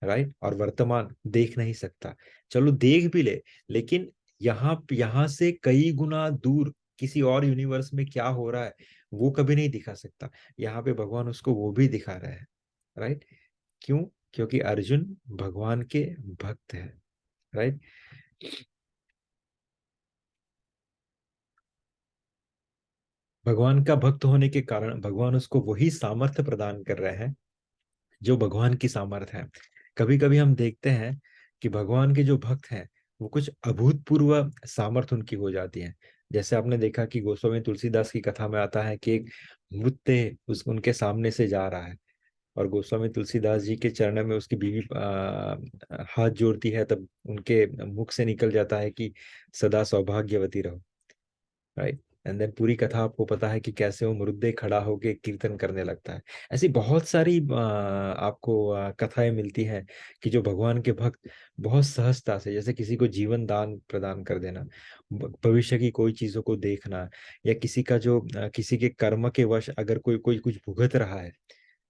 राइट, और वर्तमान देख नहीं सकता। चलो देख भी ले, लेकिन यहाँ से कई गुना दूर किसी और यूनिवर्स में क्या हो रहा है वो कभी नहीं दिखा सकता। यहाँ पे भगवान उसको वो भी दिखा रहे हैं। राइट, क्यों? क्योंकि अर्जुन भगवान के भक्त है। राइट, भगवान का भक्त होने के कारण भगवान उसको वही सामर्थ्य प्रदान कर रहे हैं जो भगवान की सामर्थ्य है। कभी कभी हम देखते हैं कि भगवान के जो भक्त हैं वो कुछ अभूतपूर्व सामर्थ्य उनकी हो जाती है। जैसे आपने देखा कि गोस्वामी तुलसीदास की कथा में आता है कि एक मृत्य उस उनके सामने से जा रहा है, और गोस्वामी तुलसीदास जी के चरण में उसकी बीवी हाथ जोड़ती है, तब उनके मुख से निकल जाता है कि सदा सौभाग्यवती रहो। राइट, एंड देन पूरी कथा आपको पता है कि कैसे वो मुरुद्दे खड़ा होके कीर्तन करने लगता है। ऐसी बहुत सारी आपको कथाएं मिलती हैं कि जो भगवान के भक्त बहुत सहजता से, जैसे किसी को जीवन दान प्रदान कर देना, भविष्य की कोई चीजों को देखना, या किसी का जो किसी के कर्म के वश अगर कोई कोई कुछ भुगत रहा है,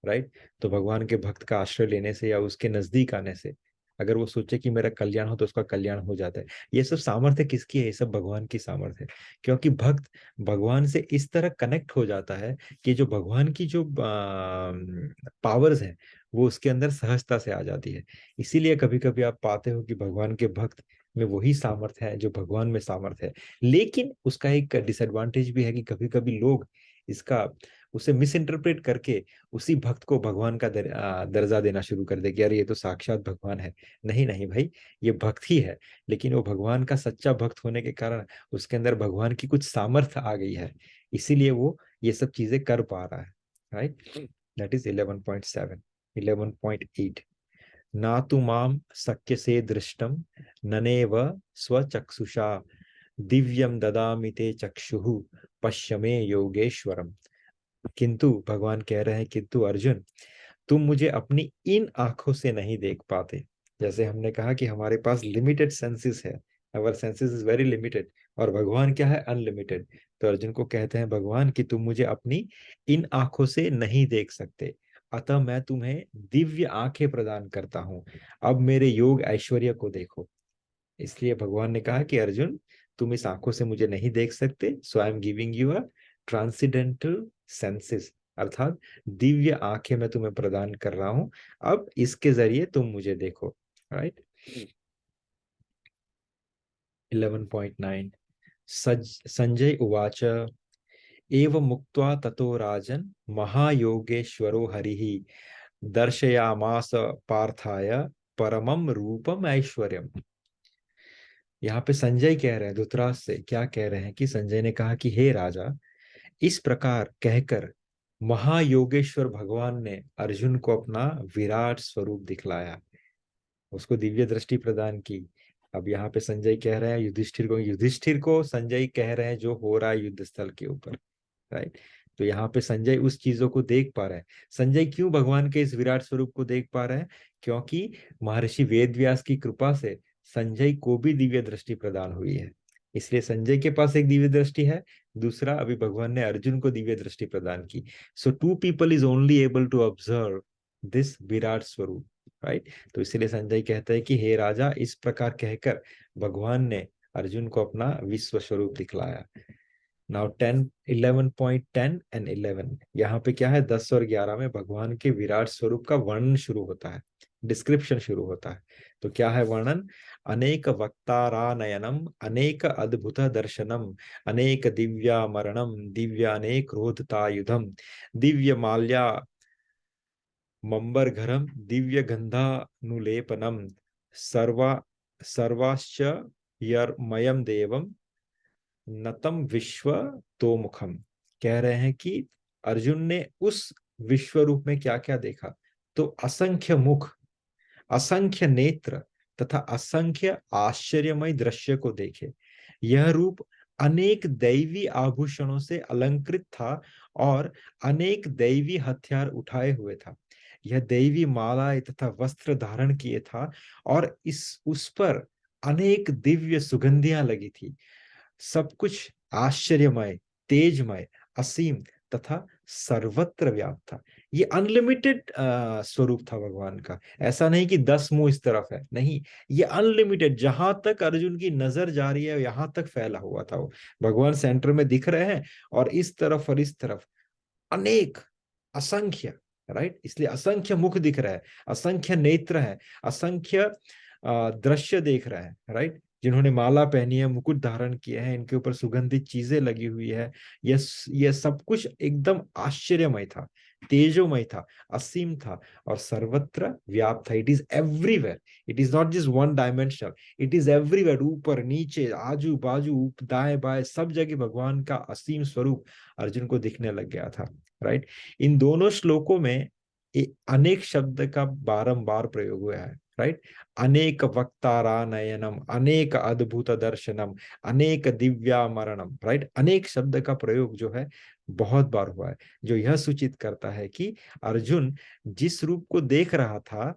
राइट, तो भगवान के भक्त का आश्रय लेने से या उसके नजदीक आने से अगर वो सोचे कि मेरा कल्याण हो तो उसका कल्याण हो जाता है। ये सब सामर्थ्य किसकी है? ये सब भगवान की सामर्थ्य है, क्योंकि भक्त भगवान से इस तरह कनेक्ट हो जाता है कि जो भगवान की जो पावर्स हैं वो उसके अंदर सहजता से आ जाती है। इसीलिए कभी कभी आप पाते हो कि भगवान के भक्त में वही सामर्थ्य है जो भगवान में सामर्थ्य है। लेकिन उसका एक डिसएडवांटेज भी है कि कभी कभी लोग इसका उसे मिस इंटरप्रेट करके उसी भक्त को भगवान का दर्जा देना शुरू कर दे कि अरे ये तो साक्षात भगवान है। नहीं नहीं भाई, ये भक्त ही है, लेकिन वो भगवान का सच्चा भक्त होने के कारण उसके अंदर भगवान की कुछ सामर्थ्य आ गई है, इसीलिए वो ये सब चीजें कर पा रहा है। Right, that is 11.7। 11.8, ना तु माम शक्य से दृष्टम ननेव स्वचक्षुषा दिव्यम ददामि ते चक्षुः पश्यमे योगेश्वरम। किंतु भगवान कह रहे हैं, किंतु अर्जुन, तुम मुझे अपनी इन आंखों से नहीं देख पाते। जैसे हमने कहा कि हमारे पास लिमिटेड सेंसेस है, अवर सेंसेस इज वेरी लिमिटेड, और भगवान क्या है, अनलिमिटेड। तो अर्जुन को कहते हैं भगवान कि तुम मुझे अपनी इन आंखों से नहीं देख सकते, अतः मैं तुम्हें दिव्य आंखें प्रदान करता हूं, अब मेरे योग ऐश्वर्य को देखो। इसलिए भगवान ने कहा कि अर्जुन, तुम इस आंखों से मुझे नहीं देख सकते, so I am giving you a transcendental senses, अर्थात दिव्य आंखें मैं तुम्हें प्रदान कर रहा हूं, अब इसके जरिए तुम मुझे देखो। राइट। 11.9, संजय उवाच एवं मुक्त्वा ततो राजन् महायोगेश्वरो हरिः दर्शयामास पार्थाय परमम रूपम ऐश्वर्यम। यहाँ पे संजय कह रहे हैं, धृतराष्ट्र से क्या कह रहे हैं कि संजय ने कहा कि हे राजा, इस प्रकार कहकर महायोगेश्वर भगवान ने अर्जुन को अपना विराट स्वरूप दिखलाया, उसको दिव्य दृष्टि प्रदान की। अब यहाँ पे संजय कह रहे हैं युधिष्ठिर को संजय कह रहे हैं जो हो रहा है युद्ध स्थल के ऊपर। राइट। तो यहाँ पे संजय उस चीजों को देख पा रहे हैं। संजय क्यों भगवान के इस विराट स्वरूप को देख पा रहे हैं? क्योंकि महर्षि वेदव्यास की कृपा से संजय को भी दिव्य दृष्टि प्रदान हुई है, इसलिए संजय के पास एक दिव्य दृष्टि है, दूसरा अभी भगवान ने अर्जुन को दिव्य दृष्टि प्रदान की। So to people is only able to observe this विराट स्वरूप। राइट। तो इसलिए संजय कहता है कि हे राजा, इस प्रकार कहकर भगवान ने अर्जुन को अपना विश्व स्वरूप दिखलाया। नाउ 11.10 एंड 11, यहाँ पे क्या है, 10 और 11 में भगवान के विराट स्वरूप का वर्णन शुरू होता है, डिस्क्रिप्शन शुरू होता है। तो क्या है वर्णन? अनेक वक्तारानयनम अनेक अद्भुत दर्शनम अनेक दिव्यामरणम दिव्य अनेक रोधतायुधम दिव्य माल्या मंबरघरम दिव्य गंधानुलेपनम सर्वा सर्वाश्च यर्मयम देवम नतम विश्व तो मुखम। कह रहे हैं कि अर्जुन ने उस विश्व रूप में क्या क्या देखा, तो असंख्य मुख, असंख्य नेत्र तथा असंख्य आश्चर्यमय दृश्य को देखे। यह रूप अनेक दैवी आभूषणों से अलंकृत था और अनेक दैवी हथियार उठाए हुए था। यह दैवी मालाएं तथा वस्त्र धारण किए था और इस उस पर अनेक दिव्य सुगंधियां लगी थी। सब कुछ आश्चर्यमय, तेजमय, असीम तथा सर्वत्र व्याप्त था। ये अनलिमिटेड स्वरूप था भगवान का। ऐसा नहीं कि 10 मुंह इस तरफ है, नहीं, ये अनलिमिटेड, जहां तक अर्जुन की नजर जा रही है यहां तक फैला हुआ था वो। भगवान सेंटर में दिख रहे हैं और इस तरफ और इस तरफ अनेक, असंख्य। राइट, इसलिए असंख्य मुख दिख रहा है, असंख्य नेत्र है, असंख्य दृश्य देख रहे हैं। राइट, जिन्होंने माला पहनी है, मुकुट धारण किए हैं, इनके ऊपर सुगंधित चीजें लगी हुई है। यह सब कुछ एकदम आश्चर्यमय था, तेजोमय था, असीम था और सर्वत्र व्याप्त था। It is everywhere, it is not just one dimensional, it is everywhere, ऊपर नीचे आजू बाजू दाएं बाएं सब जगह भगवान का असीम स्वरूप अर्जुन को दिखने लग गया था। राइट। इन दोनों श्लोकों में अनेक शब्द का बारंबार प्रयोग हुआ है। राइट, अनेक वक्तारा नयनम अनेक अद्भुत दर्शनम अनेक दिव्यामरणम। राइट, अनेक शब्द का प्रयोग जो है बहुत बार हुआ है, जो यह सूचित करता है कि अर्जुन जिस रूप को देख रहा था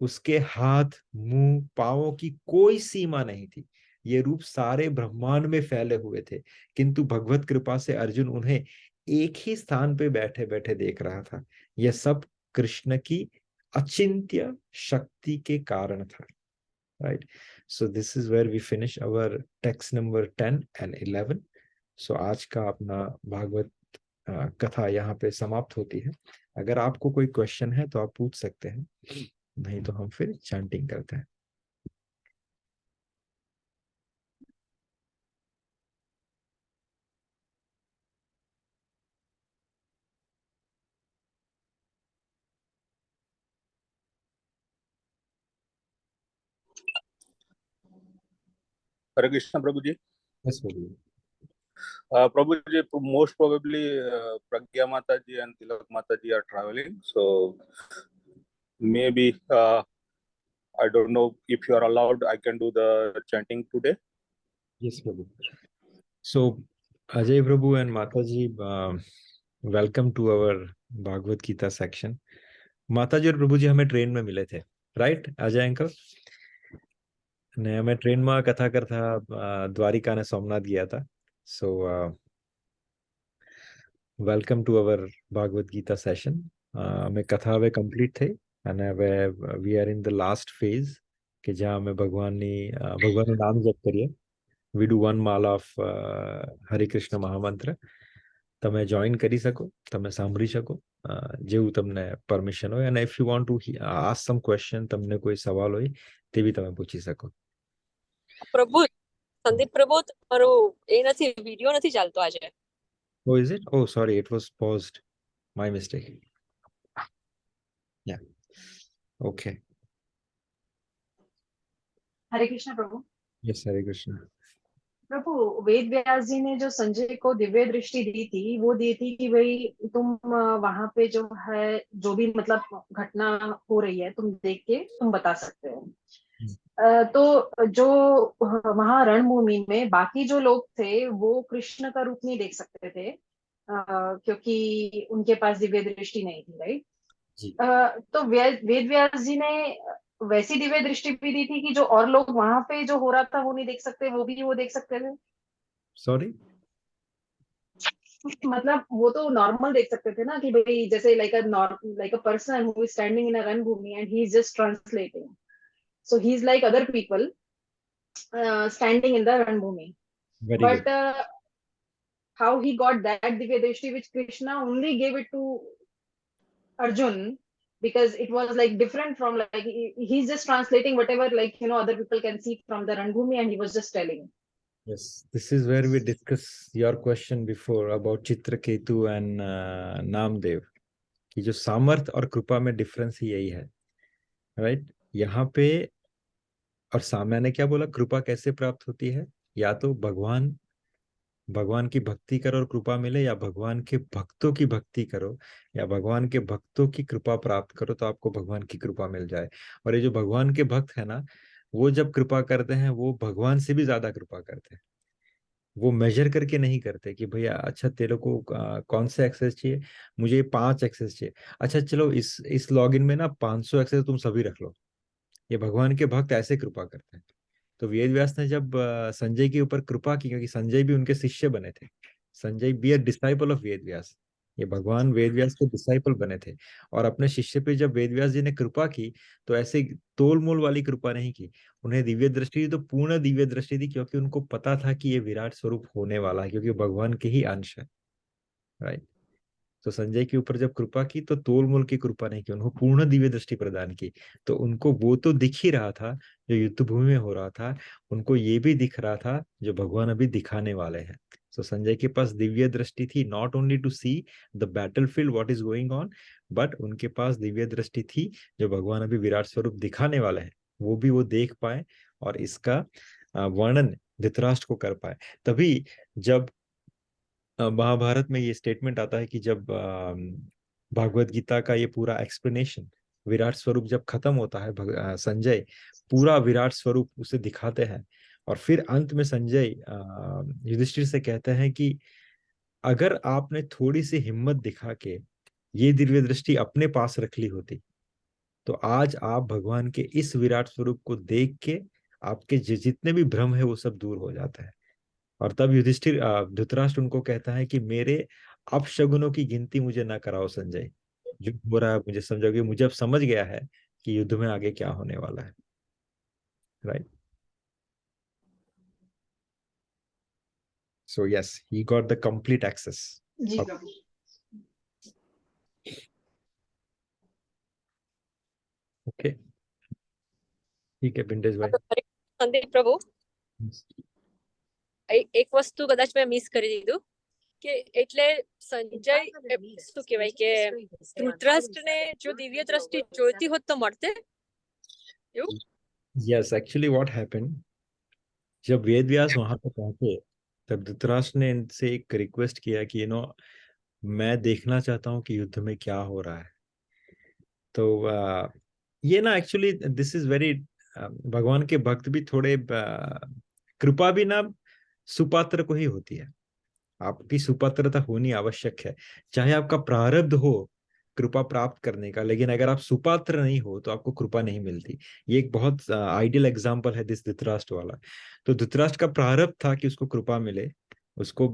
उसके हाथ मुंह पांवों की कोई सीमा नहीं थी। ये रूप सारे ब्रह्मांड में फैले हुए थे, किंतु भगवत कृपा से अर्जुन उन्हें एक ही स्थान पे बैठे बैठे देख रहा था। यह सब कृष्ण की अचिंत्य शक्ति के कारण था। Right, so this is where we finish our text number 10 and 11। So आज का अपना भागवत कथा यहाँ पे समाप्त होती है। अगर आपको कोई क्वेश्चन है तो आप पूछ सकते हैं, नहीं तो हम फिर चैंटिंग करते हैं। हरे कृष्ण प्रभु जी। Yes Prabhu. Prabhu ji, most probably Pragya Mata ji and Tilak Mata ji are traveling, so maybe I don't know if you are allowed. I can do the chanting today. Yes प्रभु। So Ajay प्रभु and माता जी, welcome to our Bhagavad Gita section. माता जी और प्रभु जी हमें train में मिले थे, राइट अजय अंकल ने हमें ट्रेन में कथा करता द्वारिका ने सोमनाथ गया था। So welcome to our Bhagavad Gita session. हमें कथा वे कंप्लीट थे and we we are in the last phase કે જ્યાં અમે ભગવાનનું નામ જપ કરીએ। We do one mala of Hare Krishna મહામંત્ર। તમે જોઈન કરી શકો, તમે સાંભળી શકો જેવું તમને પરમિશન હોય, અને if you want to ask some question, તમને કોઈ સવાલ હોય તે બી તમે પૂછી શકો। પ્રભુ, સંદીપ પ્રભુ, તમારો એ નથી, વિડિયો નથી ચાલતો આજે। Oh, is it? Oh, sorry, it was paused. My mistake. Yeah. Okay. Hare Krishna Prabhu. Yes, Hare Krishna. प्रभु, वेद व्यास जी ने जो संजय को दिव्य दृष्टि दी थी, वो दी थी कि भाई तुम वहां पे जो है, जो भी मतलब घटना हो रही है, तुम देख के तुम बता सकते हो। तो जो वहां रणभूमि में बाकी जो लोग थे, वो कृष्ण का रूप नहीं देख सकते थे, क्योंकि उनके पास दिव्य दृष्टि नहीं थी, राइट। जी। तो वेद व्यास जी ने वैसी दिव्य दृष्टि भी दी थी कि जो और लोग वहां पे जो हो रहा था वो नहीं देख सकते, वो भी वो देख सकते थे। Sorry? मतलब वो तो नॉर्मल देख सकते थे ना, कि भाई जैसे like a person who is standing in a रणभूमि and he is just translating, so he is like other people standing in the Ranbhumi. Very But good. how he got that Divya Drishti, which Krishna only gave it to Arjun, because it was like different from like he's just translating whatever, like, you know, other people can see from the Ranbhumi, and he was just telling. Yes, this is where we discuss your question before about Chitraketu and Namdev, कि जो सामर्थ और कृपा में difference ही यही है, right. यहाँ पे और मैंने क्या बोला, कृपा कैसे प्राप्त होती है? या तो भगवान की भक्ति करो और कृपा मिले, या भगवान के भक्तों की भक्ति करो, या भगवान के भक्तों की कृपा प्राप्त करो तो आपको भगवान की कृपा मिल जाए। और ये जो भगवान के भक्त है ना, वो जब कृपा करते हैं वो भगवान से भी ज्यादा कृपा करते हैं। वो मेजर करके नहीं करते कि भैया अच्छा तेरे को कौन से एक्सेस चाहिए, मुझे 5 एक्सेस चाहिए, अच्छा चलो इस लॉगिन में ना 500 एक्सेस तुम सभी रख लो। ये भगवान के भक्त ऐसे कृपा करते हैं। तो वेद व्यास ने जब संजय के ऊपर कृपा की, क्योंकि संजय भी उनके शिष्य बने थे, Sanjay be a disciple of Ved Vyas, ये भगवान वेद व्यास के डिसाइपल बने थे। और अपने शिष्य पे जब वेद व्यास जी ने कृपा की, तो ऐसे तोल मोल वाली कृपा नहीं की, उन्हें दिव्य दृष्टि दी, तो पूर्ण दिव्य दृष्टि दी, क्योंकि उनको पता था कि ये विराट स्वरूप होने वाला है, क्योंकि भगवान के ही अंश है, राइट। तो संजय के ऊपर जब कृपा की तो तोल मोल की कृपा नहीं की, उनको पूर्ण दिव्य दृष्टि प्रदान की। तो उनको वो तो दिख ही रहा था जो युद्ध भूमि में हो रहा था, उनको ये भी दिख रहा था जो भगवान अभी दिखाने वाले हैं। तो संजय के पास दिव्य दृष्टि थी, not only to see the battlefield what is going on, but उनके पास दिव्य दृष्टि थी जो भगवान अभी विराट स्वरूप दिखाने वाले हैं, वो भी वो देख पाए और इसका वर्णन धृतराष्ट्र को कर पाए। तभी जब महाभारत में ये स्टेटमेंट आता है कि जब भागवत गीता का ये पूरा एक्सप्लेनेशन, विराट स्वरूप जब खत्म होता है, संजय पूरा विराट स्वरूप उसे दिखाते हैं, और फिर अंत में संजय युधिष्ठिर से कहते हैं कि अगर आपने थोड़ी सी हिम्मत दिखा के ये दिव्य दृष्टि अपने पास रख ली होती, तो आज आप भगवान के इस विराट स्वरूप को देख के आपके जितने भी भ्रम है वो सब दूर हो जाता है। और तब युधिष्ठिर धृतराष्ट्र उनको कहता है कि मेरे अपशगुनों की गिनती मुझे ना कराओ संजय, जो हो रहा है मुझे समझोगे, मुझे अब समझ गया है कि युद्ध में आगे क्या होने वाला है, right. So yes, he got the complete access. जी प्रभु। ओके, ठीक है पिंटेश भाई। સંદીપ પ્રભુ, એક વસ્તુ કદાચ મેં મિસ કરી દીધું કે એટલે સંજય શું કહેવાય કે ધૃતરાષ્ટ્રને જો દિવ્ય દ્રષ્ટિ જોઈતી હોત તો મળતે એવું? Yes, actually what happened, जब वेद व्यास वहां पर पहुंचे तब धृतराष्ट्र ने इनसे एक रिक्वेस्ट किया कि मैं देखना चाहता हूँ कि युद्ध में क्या हो रहा है। तो ये ना एक्चुअली दिस इज वेरी, भगवान के भक्त भी थोड़े कृपा भी ना सुपात्र को ही होती है। आपकी सुपात्रता होनी आवश्यक है, चाहे आपका प्रारब्ध हो कृपा प्राप्त करने का, लेकिन अगर आप सुपात्र नहीं हो तो आपको कृपा नहीं मिलती। ये एक बहुत आइडियल एग्जांपल है दिस धृतराष्ट्र वाला। तो धृतराष्ट्र का प्रारब्ध था कि उसको कृपा मिले, उसको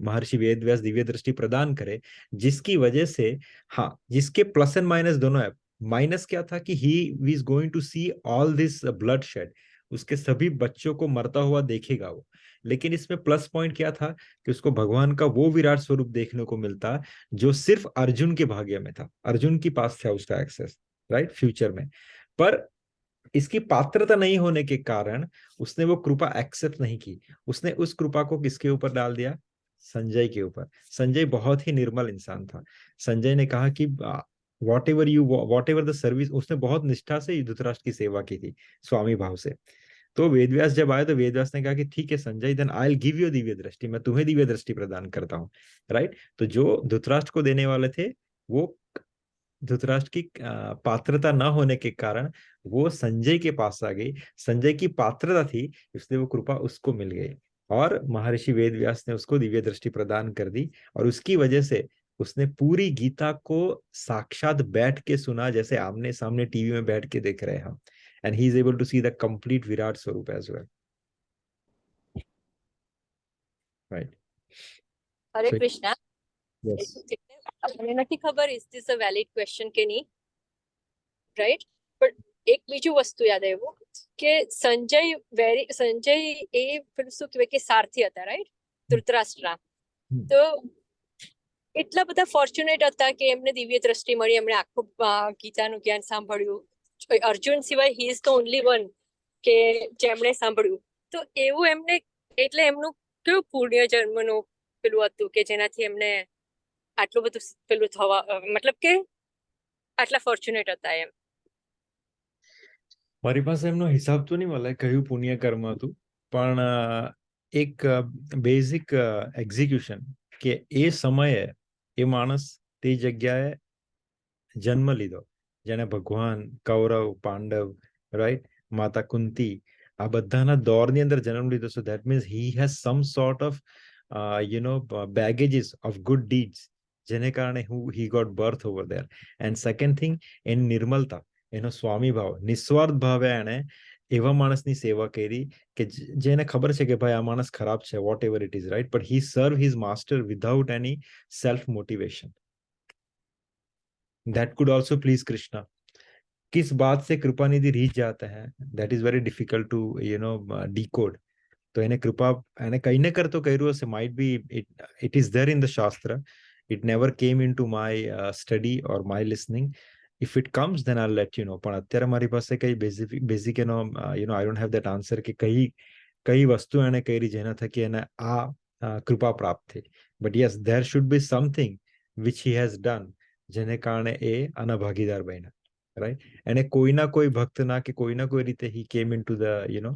महर्षि वेद व्यास दिव्य दृष्टि प्रदान करे, जिसकी वजह से, हाँ, जिसके प्लस एंड माइनस दोनों है। माइनस क्या था कि he is going to see all this bloodshed, उसके सभी बच्चों को मरता हुआ देखेगा वो। लेकिन इसमें प्लस पॉइंट क्या था कि उसको भगवान का वो विराट स्वरूप देखने को मिलता जो सिर्फ अर्जुन के भाग्य में था, अर्जुन के पास था उसका एक्सेस, राइट, फ्यूचर में। पर इसकी पात्रता नहीं होने के कारण उसने वो कृपा एक्सेप्ट नहीं की। उसने उस कृपा को किसके ऊपर डाल दिया? संजय के ऊपर। संजय बहुत ही निर्मल इंसान था। संजय ने कहा कि वॉट एवर द सर्विस, उसने बहुत निष्ठा से धृतराष्ट्र की सेवा की थी, स्वामी भाव से। तो वेदव्यास जब आए तो वेदव्यास ने कहा कि ठीक है Sanjay, then I will give you divya drishti, मैं तुम्हें दिव्य दृष्टि प्रदान करता हूँ, राइट। तो जो धृतराष्ट्र को देने वाले थे वो धृतराष्ट्र की पात्रता न होने के कारण वो संजय के पास आ गई। संजय की पात्रता थी इसलिए वो कृपा उसको मिल गई, और महर्षि वेदव्यास ने उसको दिव्य दृष्टि प्रदान कर दी। और उसकी वजह से उसने पूरी गीता को साक्षात बैठ के सुना, जैसे आमने सामने टीवी में बैठ के देख रहे हैं हम। And he is able to see the complete virat swaroop as well, right. Hare So Krishna. yes, મને નથી ખબર is this a valid question કે નહીં, રાઈટ? પણ એક બીજું વસ્તુ યાદ આવ્યું કે સંજય એ પેલું શું કહેવાય કે સારથી હતા, રાઈટ, ધૃતરાષ્ટ્રના. તો એટલા બધા ફોર્ચ્યુનેટ હતા કે એમને દિવ્ય દ્રષ્ટિ મળી, એમણે આખું ગીતાનું જ્ઞાન સાંભળ્યું. અર્જુન સિવાય he is the only one કે જેમણે સાંભળ્યું. તો એવું એમને, એટલે એમનું કેવું પુણ્ય જન્મનું પેલું હતું કે જેનાથી એમને આટલું બધું પેલું થવા, મતલબ કે આટલા ફોર્ચ્યુનેટ હતા એમ. મારી પાસે એમનો હિસાબ તો નહીં મળે કયું પુણ્ય કર્મ હતું, પણ એક બેઝિક એક્ઝિક્યુશન કે એ સમયે એ માણસ તે જગ્યાએ જન્મ લીધો જેને ભગવાન, કૌરવ, પાંડવ, રાઈટ, માતા કુંતી, આ બધાના દોરની અંદર જન્મ લીધો. So that means he has some sort of baggages of good deeds, જેને કારણે he got birth over there. And second thing, એની નિર્મલતા, એનો સ્વામી ભાવ, નિસ્વાર્થ ભાવે એણે એવા માણસની સેવા કરી કે જેને ખબર છે કે ભાઈ આ માણસ ખરાબ છે, whatever it is, right, but he serve his master without any self motivation. That could also please Krishna. किस बात से कृपा निधि रीच जाता है, that is very difficult to decode. तो એને કૃપા, એને કઈ ને કર તો કર્યું હશે, might be it is there in the શાસ્ત્ર. It never came in to my study or my listening. If it comes then I let you know. પણ અત્યારે મારી પાસે કઈ basic I don't have that answer કે કઈ વસ્તુ એને કરી જેના થકી એને આ કૃપા પ્રાપ્ત થઈ. But yes, there should be something which he has done જેને કારણે એ આના ભાગીદાર બન્યા, રાઈટ. એને કોઈના કોઈ ભક્તના કે કોઈના કોઈ રીતે he came in to the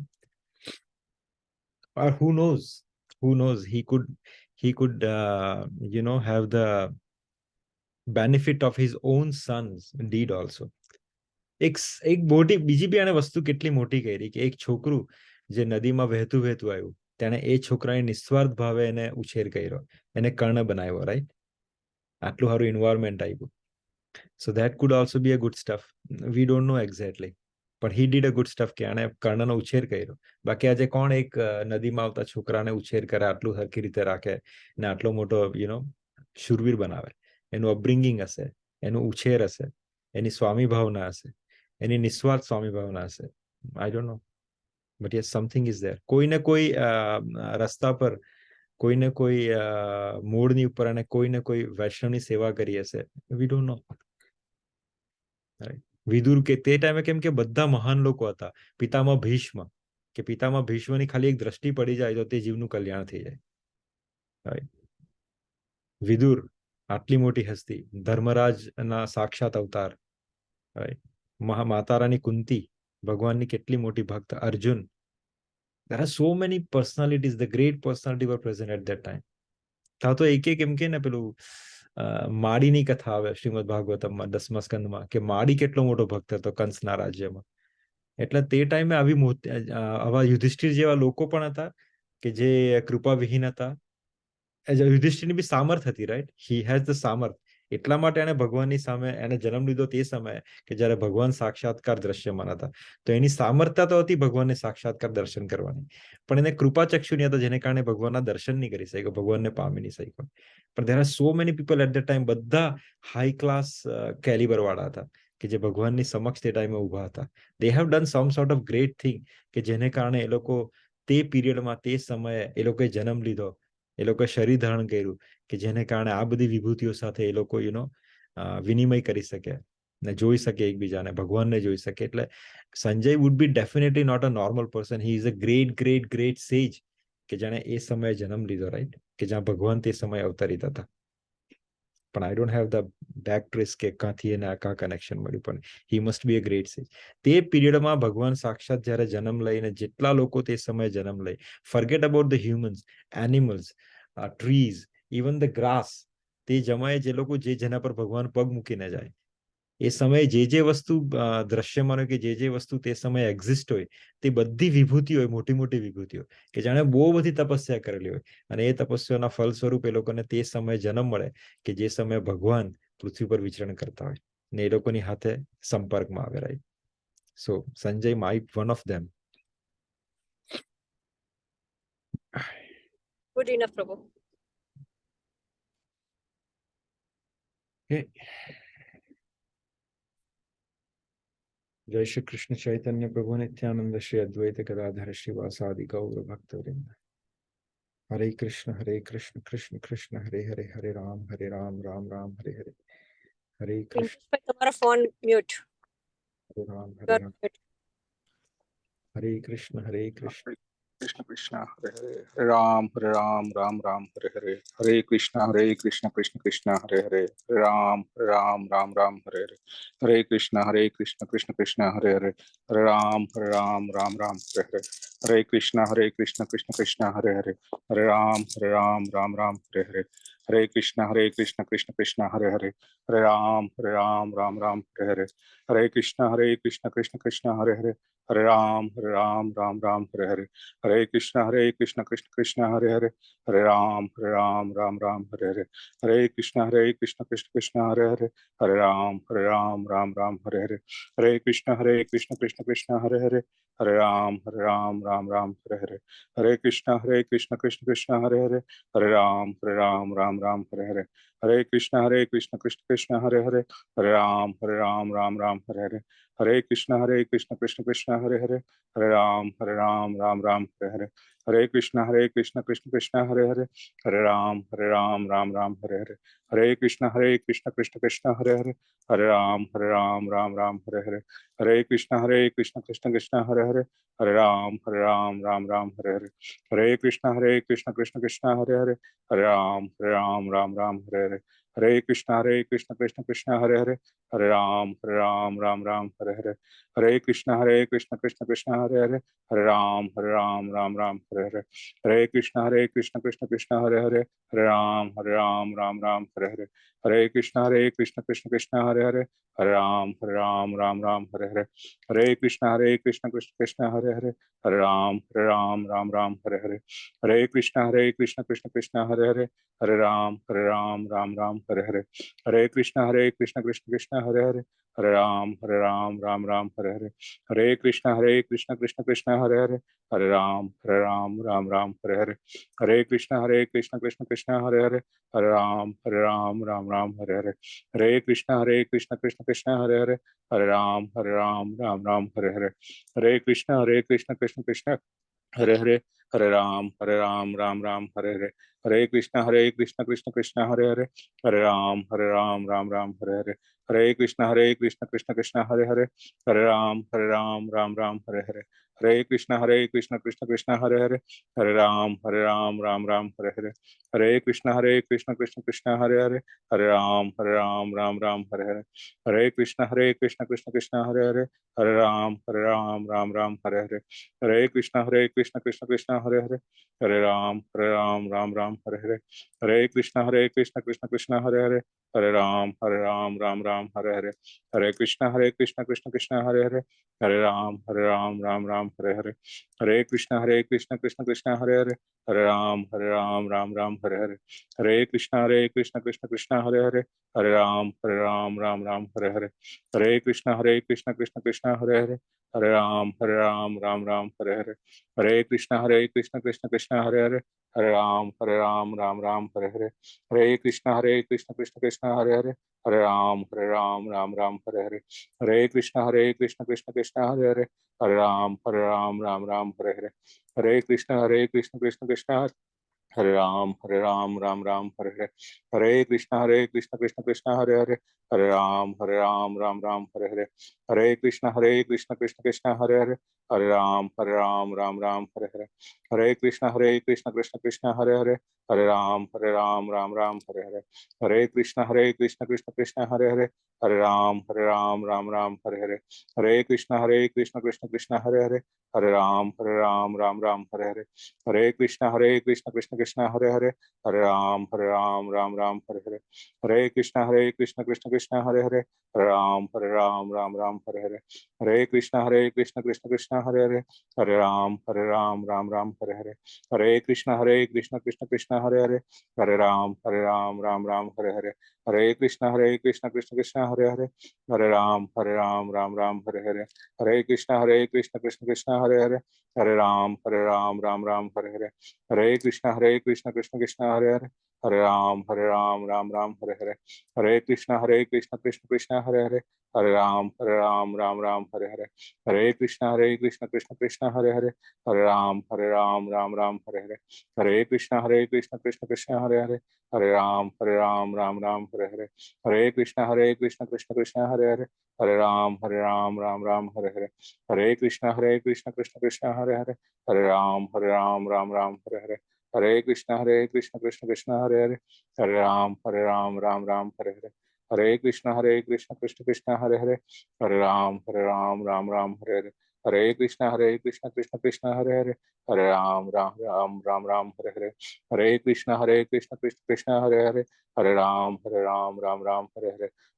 or who knows, he could have the benefit of his own son's deed also. એક મોટી બીજી બી આને વસ્તુ કેટલી મોટી કરી કે એક છોકરું જે નદીમાં વહેતું વહેતું આવ્યું, તેણે એ છોકરાને નિસ્વાર્થ ભાવે એને ઉછેર કર્યો, એને કર્ણ બનાવ્યો, રાઈટ. આટલું સારું એન્વાયરમેન્ટ આપ્યું. So that could also be a good stuff. We don't know exactly. But he did a good stuff કે આને કર્ણનો ઉછેર કર્યો. બાકી આજે કોણ એક નદીમાં આવતા છોકરાને ઉછેર કરે, આટલું હરખી રીતે રાખે ને આટલો મોટો શૂરવીર બનાવે? એનું અપબ્રિંગિંગ હશે, એનું ઉછેર હશે, એની સ્વામી ભાવના હશે, એની નિસ્વાર્થ સ્વામી ભાવના હશે. I don't know. But yes, something is there. કોઈ ને કોઈ રસ્તા પર, કોઈ ને કોઈ મોડની ઉપર અને કોઈ ને કોઈ વૈષ્ણવની સેવા કરી હશે. We don't know. વિદુર કે તે ટાઈમે કેમ કે બધા મહાન લોકો હતા. પિતામહ ભીષ્મ, કે પિતામહ ભીષ્મની ખાલી એક દ્રષ્ટિ પડી જાય તો તે જીવનું કલ્યાણ થઈ જાય. વિદુર આટલી મોટી હસ્તી, ધર્મરાજના સાક્ષાત અવતાર, માતા રાની કુંતી ભગવાનની કેટલી મોટી ભક્ત, Arjun, there are so many personalities, the great personality were present at that time. તા તો એક એમ કે ને પેલું માડીની કથા આવે શ્રીમદ ભાગવતમમાં 10મા સ્કંદમાં કે માડી કેટલો મોટો ભક્ત હતો કંસના રાજ્યમાં. એટલે તે ટાઈમે આવા યુધિષ્ઠિર જેવા લોકો પણ હતા કે જે કૃપાવિહીન હતા. યુધિષ્ઠિરની બી સામર્થ હતી, રાઈટ? હી હેઝ ધ સામર્થ. એટલા માટે એને ભગવાનની સામે એને જન્મ લીધો તે સમયે કે જ્યારે ભગવાન સાક્ષાત્કાર દ્રશ્યમાન હતા. તો એની સામર્થ્યતા તો હતી ભગવાનને સાક્ષાત્કાર દર્શન કરવાની, પણ એને કૃપાચક્ષુ નહીં હતા, જેને કારણે ભગવાનના દર્શન નહીં કરી શક્યો, ભગવાનને પામી નહીં શક્યો. પણ there are so many people at that time, બધા હાઈ ક્લાસ કેલિબર વાળા હતા કે જે ભગવાનની સમક્ષ તે ટાઈમે ઊભા હતા. they have done some sort of great thing કે જેને કારણે એ લોકો તે પીરિયડમાં તે સમયે એ લોકોએ જન્મ લીધો, એ લોકોએ શરીર ધારણ કર્યું કે જેને કારણે આ બધી વિભૂતિઓ સાથે એ લોકો વિનિમય કરી શકે ને જોઈ શકે એકબીજાને, ભગવાનને જોઈ શકે. એટલે Sanjay would be definitely not a normal person. He is a great great great sage કે જેણે એ સમયે જન્મ લીધો, રાઈટ? કે જ્યાં ભગવાન તે સમયે અવતરિત હતા. પણ આઈ don't have the back trace કે કાંથી એને કા કનેક્શન મળ્યું, પણ he must be a great સેજ. તે પીરિયડમાં ભગવાન સાક્ષાત જ્યારે જન્મ લઈને જેટલા લોકો તે સમયે જન્મ લઈ, forget about the humans, animals, trees, even the grass, તે જમાએ જે લોકો જેના પર ભગવાન પગ મૂકીને જાય, એ સમયે જે વસ્તુ દ્રશ્યમાન હોય કે જે વસ્તુ તે સમયે એક્ઝિસ્ટ હોય, તે બધી વિભૂતિ હોય, મોટી મોટી વિભૂતિઓ કે જાણે બહુ બધી તપસ્યા કરેલી હોય, અને એ તપસ્યાના ફળ સ્વરૂપ એ લોકોને તે સમયે જન્મ મળે કે જે સમયે ભગવાન પૃથ્વી પર વિચરણ કરતા હોય ને એ લોકોની હાથે સંપર્કમાં આવે, right? So Sanjay might one of them. Good enough, Prabhu. Okay. जय श्री कृष्ण चैतन्य प्रभु नित्यानंद श्री अद्वैत गदाधर श्रीवासादि गौर भक्तवृंद. हरे कृष्ण कृष्ण कृष्ण हरे हरे, हरे राम राम राम हरे हरे, हरे कृष्ण. તમારો ફોન મ્યુટ. हरे राम हरे कृष्ण कृष्ण कृष्ण हरे हरे, राम राम राम हरे हरे, हरे कृष्ण कृष्ण कृष्ण हरे हरे, राम राम हरे हरे, हरे कृष्ण कृष्ण कृष्ण हरे हरे, राम राम हरे हरे, हरे कृष्ण कृष्ण कृष्ण हरे हरे, हरे राम हरे हरे, हरे कृष्ण कृष्ण कृष्ण हरे हरे, हरे राम हरे हरे, हरे कृष्ण कृष्ण कृष्ण हरे हरे, हरे राम हरे हरे, हरे कृष्ण कृष्ण कृष्ण हरे हरे, हरे राम हरे हरे, हरे कृष्ण कृष्ण कृष्ण हरे हरे, हरे राम हरे हरे, हरे कृष्ण कृष्ण कृष्ण हरे हरे, हरे राम हरे हरे, हरे कृष्ण कृष्ण कृष्ण हरे हरे, हरे राम हरे हरे, हरे कृष्ण कृष्ण कृष्ण हरे हरे, हरे राम हरे हरे, हरे कृष्ण कृष्ण कृष्ण हरे हरे, हरे राम हरे हरे, हरे कृष्ण कृष्ण कृष्ण हरे हरे, हरे राम हरे हरे, हरे कृष्ण कृष्ण कृष्ण हरे हरे, हरे राम हरे हरे, हरे कृष्ण कृष्ण कृष्ण हरे हरे, हरे राम हरे हरे, हरे कृष्ण कृष्ण कृष्ण हरे हरे, हरे राम हरे हरे, हरे कृष्ण कृष्ण कृष्ण हरे हरे, हरे राम हरे हरे, हरे कृष्ण कृष्ण कृष्ण हरे हरे, हरे राम हरे हरे, हरे कृष्ण कृष्ण कृष्ण हरे हरे, हरे राम हरे हरे, हरे कृष्ण कृष्ण कृष्ण हरे हरे, हरे राम हरे हरे, हरे कृष्ण कृष्ण कृष्ण हरे हरे, हरे राम हरे हरे, हरे कृष्ण कृष्ण कृष्ण हरे हरे, हरे राम हरे हरे, हरे कृष्ण कृष्ण कृष्ण हरे हरे, हरे राम हरे हरे, हरे कृष्ण कृष्ण कृष्ण हरे हरे, हरे राम हरे हरे, हरे कृष्ण कृष्ण कृष्ण हरे हरे, हरे राम हरे हरे, हरे कृष्ण कृष्ण कृष्ण हरे हरे, हरे राम हरे हरे, हरे कृष्ण कृष्ण कृष्ण हरे हरे, हरे राम हरे हरे, हरे कृष्ण कृष्ण कृष्ण हरे हरे, हरे राम हरे हरे, हरे कृष्ण कृष्ण कृष्ण हरे हरे, हरे राम हरे हरे, हरे कृष्ण कृष्ण कृष्ण हरे हरे, हरे राम हरे हरे, हरे कृष्ण कृष्ण कृष्ण हरे हरे, हरे राम हरे हरे, हरे कृष्ण कृष्ण कृष्ण हरे हरे, हरे राम राम राम हरे हरे, हरे कृष्णा कृष्ण कृष्ण हरे हरे, हरे राम राम राम हरे हरे, हरे कृष्णा कृष्ण कृष्ण हरे हरे, हरे राम राम राम हरे हरे, हरे कृष्णा कृष्ण कृष्ण हरे हरे, हरे राम राम राम हरे हरे, हरे कृष्णा कृष्ण कृष्ण हरे हरे, हरे राम राम राम हरे हरे, हरे कृष्णा कृष्ण कृष्ण हरे हरे, हरे राम राम राम हरे हरे, हरे कृष्णा कृष्ण कृष्ण हरे हरे, हरे राम राम राम हरे हरे, हरे कृष्णा कृष्ण कृष्ण हरे हरे, हरे राम राम राम हरे हरे, हरे कृष्णा कृष्ण कृष्ण हरे हरे, हरे राम राम राम हरे हरे, हरे कृष्णा कृष्ण कृष्ण हरे हरे, हरे राम राम राम हरे हरे, हरे कृष्णा कृष्ण कृष्ण हरे राम राम राम हरे हरे, हरे कृष्णा कृष्ण कृष्ण हरे हरे, हरे राम राम राम हरे हरे, हरे कृष्णा कृष्ण कृष्ण हरे हरे, हरे राम राम राम हरे हरे, हरे कृष्णा कृष्ण कृष्ण हरे हरे, हरे राम राम राम हरे हरे, हरे कृष्णा कृष्ण कृष्ण हरे हरे, हरे राम राम राम हरे हरे, हरे कृष्णा कृष्ण कृष्ण हरे हरे, हरे राम राम राम हरे हरे, हरे कृष्णा कृष्ण कृष्ण हरे हरे, हरे राम राम राम हरे हरे, हरे कृष्णा कृष्ण कृष्ण हरे हरे, हरे राम राम राम हरे हरे, हरे कृष्णा कृष्ण कृष्ण हरे हरे, हरे राम राम राम हरे हरे, हरे कृष्णा कृष्ण कृष्ण हरे हरे, हरे राम राम राम हरे हरे, हरे कृष्णा कृष्ण कृष्ण हरे हरे, हरे राम राम राम हरे हरे, हरे कृष्णा कृष्ण कृष्ण हरे हरे, हरे राम राम राम हरे हरे, हरे कृष्णा कृष्ण कृष्ण हरे हरे, हरे राम राम राम हरे हरे, हरे कृष्णा कृष्ण कृष्ण हरे हरे, हरे राम राम राम हरे हरे, हरे कृष्णा कृष्ण कृष्ण हरे हरे, हरे राम राम राम हरे हरे, हरे कृष्णा कृष्ण कृष्ण हरे हरे, हरे राम राम राम हरे हरे, हरे कृष्णा कृष्ण कृष्ण हरे हरे, हरे राम राम राम हरे हरे, हरे कृष्णा कृष्ण कृष्ण हरे हरे, हरे राम राम राम हरे हरे, हरे कृष्णा कृष्ण कृष्ण हरे हरे, हरे राम राम राम हरे हरे, हरे कृष्णा कृष्ण कृष्ण हरे हरे, हरे राम राम राम हरे हरे, हरे कृष्णा कृष्ण कृष्ण हरे हरे, हरे राम राम राम हरे हरे, हरे कृष्णा कृष्ण कृष्ण हरे हरे, हरे राम राम राम हरे हरे, हरे कृष्णा कृष्ण कृष्ण हरे हरे, हरे राम राम राम हरे हरे, हरे कृष्णा कृष्ण कृष्ण हरे हरे, हरे राम राम राम हरे हरे,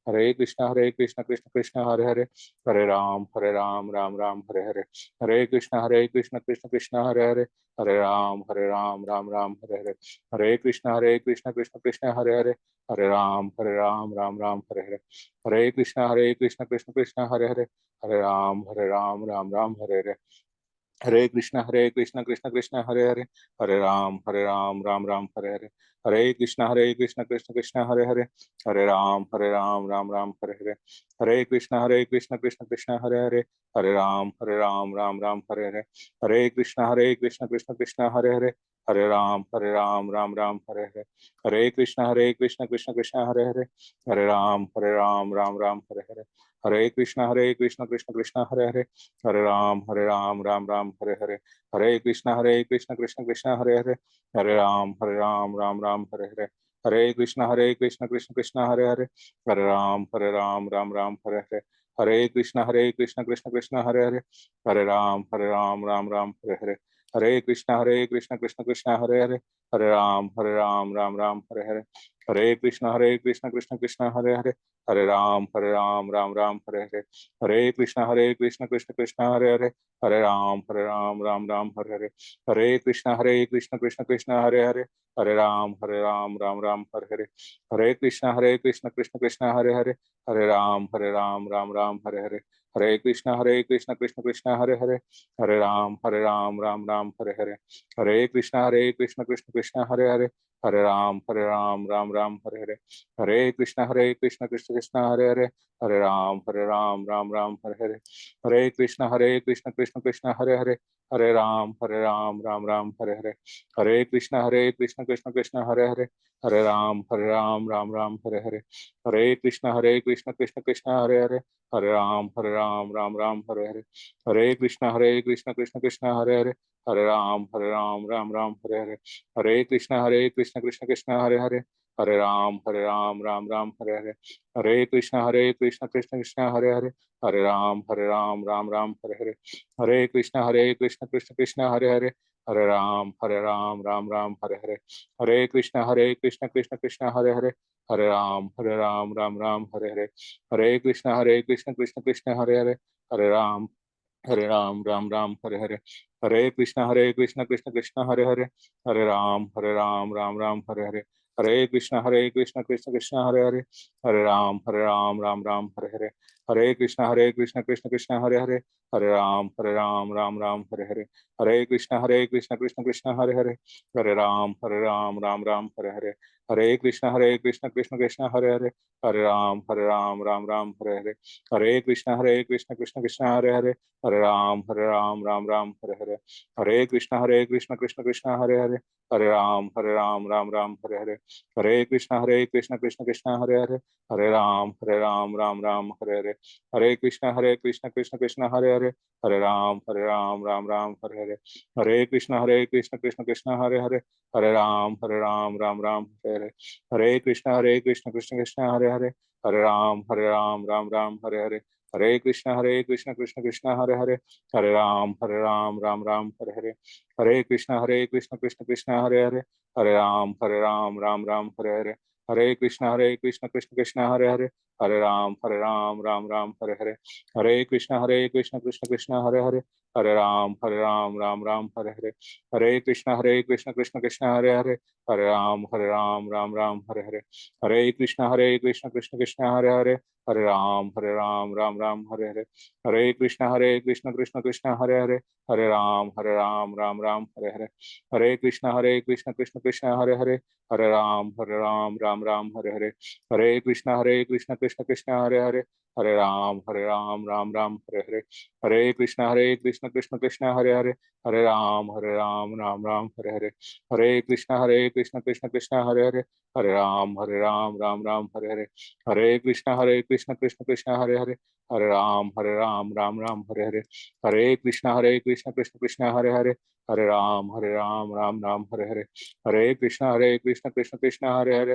हरे कृष्णा कृष्ण कृष्ण हरे हरे, हरे राम राम राम हरे हरे, हरे कृष्णा कृष्ण कृष्ण हरे हरे, हरे राम राम राम हरे हरे, हरे कृष्णा कृष्ण कृष्ण हरे हरे, हरे राम राम राम हरे हरे, हरे कृष्णा कृष्ण कृष्ण हरे हरे, हरे राम राम राम हरे हरे, हरे कृष्णा कृष्ण कृष्ण हरे हरे, हरे राम राम राम हरे हरे, हरे कृष्णा कृष्ण कृष्ण हरे हरे, हरे राम राम राम हरे हरे, हरे कृष्णा कृष्ण कृष्ण हरे हरे, हरे राम राम राम हरे हरे, हरे कृष्णा कृष्ण कृष्ण हरे हरे, हरे राम राम राम हरे हरे, हरे कृष्णा कृष्ण कृष्ण हरे हरे, हरे राम राम राम हरे हरे, हरे कृष्णा कृष्ण कृष्ण हरे हरे, हरे राम राम राम हरे हरे, हरे कृष्णा कृष्ण कृष्ण हरे हरे, हरे राम राम राम हरे हरे, हरे कृष्णा कृष्ण कृष्ण हरे हरे, हरे राम राम राम हरे हरे, हरे कृष्णा कृष्ण कृष्ण हरे हरे, हरे राम राम राम हरे हरे, हरे कृष्णा कृष्ण कृष्ण हरे हरे, हरे राम राम राम हरे हरे, हरे कृष्णा कृष्ण कृष्ण हरे हरे, हरे राम राम राम हरे हरे, हरे कृष्णा कृष्ण कृष्ण हरे हरे, हरे राम राम राम हरे हरे, हरे कृष्णा कृष्ण कृष्ण हरे हरे, हरे राम राम राम हरे हरे, हरे कृष्णा कृष्ण कृष्ण हरे हरे, हरे राम राम राम हरे हरे, हरे कृष्णा कृष्ण कृष्ण हरे हरे, हरे राम राम हरे हरे, हरे कृष्णा कृष्ण कृष्ण हरे हरे, हरे राम राम राम हरे हरे, हरे कृष्णा कृष्ण कृष्ण हरे हरे, हरे राम राम राम हरे हरे, हरे कृष्णा कृष्ण कृष्ण हरे हरे, हरे राम राम राम हरे हरे, हरे कृष्णा कृष्ण कृष्ण हरे हरे, हरे राम राम राम हरे हरे, हरे कृष्णा कृष्ण कृष्ण हरे हरे, हरे राम राम राम हरे हरे, हरे कृष्ण कृष्ण कृष्ण हरे हरे, हरे राम राम हरे हरे, हरे कृष्ण कृष्ण कृष्ण हरे हरे, हरे राम राम राम हरे हरे, हरे कृष्ण कृष्ण कृष्ण हरे हरे, हरे राम राम राम हरे हरे, हरे कृष्ण कृष्ण कृष्ण हरे हरे, हरे राम राम राम हरे हरे, हरे कृष्ण कृष्ण कृष्ण हरे हरे, हरे राम राम राम हरे हरे, हरे कृष्ण कृष्ण कृष्ण हरे हरे, हरे राम राम राम हरे हरे, हरे कृष्ण कृष्ण कृष्ण हरे हरे, हरे राम राम राम हरे हरे, हरे कृष्ण कृष्ण कृष्ण हरे हरे, हरे राम राम राम हरे हरे, हरे कृष्ण कृष्ण कृष्ण हरे हरे, हरे राम राम राम हरे हरे, हरे कृष्ण कृष्ण कृष्ण हरे हरे, हरे राम राम राम हरे हरे, हरे कृष्ण कृष्ण कृष्ण हरे हरे, हरे राम राम राम हरे हरे, हरे कृष्ण कृष्ण कृष्ण हरे हरे, हरे राम राम राम हरे हरे, हरे कृष्ण कृष्ण कृष्ण हरे हरे, हरे राम राम राम हरे हरे, हरे कृष्ण कृष्ण कृष्ण हरे हरे, हरे राम राम राम हरे हरे, हरे कृष्ण कृष्ण कृष्ण हरे हरे, हरे राम राम राम हरे हरे, हरे कृष्ण कृष्ण कृष्ण हरे हरे, हरे राम राम राम हरे हरे, हरे कृष्ण कृष्ण कृष्ण हरे हरे, हरे राम राम राम हरे हरे, हरे कृष्ण कृष्ण कृष्ण हरे हरे, हरे राम राम राम हरे हरे, हरे कृष्ण कृष्ण कृष्ण हरे हरे, हरे राम राम राम हरे हरे, हरे कृष्ण कृष्ण कृष्ण हरे हरे, हरे राम राम राम हरे हरे, हरे कृष्ण कृष्ण कृष्ण हरे हरे, हरे राम राम राम हरे हरे, हरे कृष्ण कृष्ण कृष्ण हरे हरे, हरे राम राम राम हरे हरे, हरे कृष्ण कृष्ण कृष्ण हरे हरे, हरे राम राम राम हरे हरे, हरे कृष्ण कृष्ण कृष्ण हरे हरे, हरे राम राम राम हरे हरे, हरे कृष्ण कृष्ण कृष्ण हरे हरे, हरे राम राम राम हरे हरे, हरे कृष्ण कृष्ण कृष्ण हरे हरे, हरे राम राम राम हरे हरे, हरे कृष्ण कृष्ण कृष्ण हरे हरे, हरे राम राम राम हरे हरे, हरे कृष्ण कृष्ण कृष्ण हरे हरे,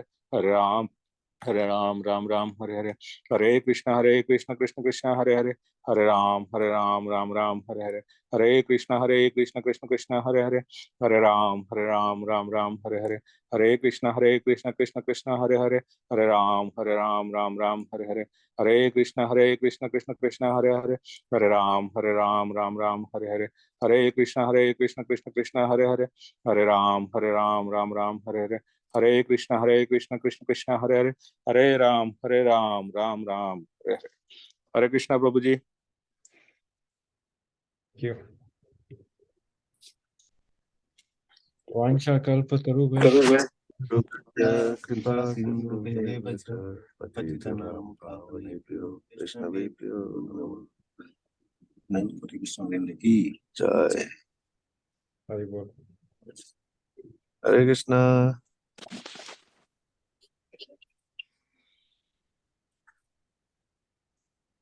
हरे राम राम राम हरे हरे, हरे कृष्ण कृष्ण कृष्ण हरे हरे, हरे राम राम राम हरे हरे, हरे कृष्ण कृष्ण कृष्ण हरे हरे, हरे राम राम राम हरे हरे, हरे कृष्ण कृष्ण कृष्ण हरे हरे, हरे राम राम राम हरे हरे, हरे कृष्ण कृष्ण कृष्ण हरे हरे, हरे राम राम राम हरे हरे, हरे कृष्ण कृष्ण कृष्ण हरे हरे, हरे राम राम राम हरे हरे, हरे कृष्ण कृष्ण कृष्ण हरे हरे, हरे राम राम राम हरे हरे, हरे कृष्ण कृष्ण हरे हरे, हरे राम राम राम हरे हरे। हरे कृष्णा प्रभु जी। क्यों वांछा कल्पतरुभ्यश्च कृपा सिन्धुभ्येव च पतितानां पावनेभ्यो वैष्णवेभ्यो नमः। हरे कृष्ण की जय। हरि बोल। हरे कृष्णा।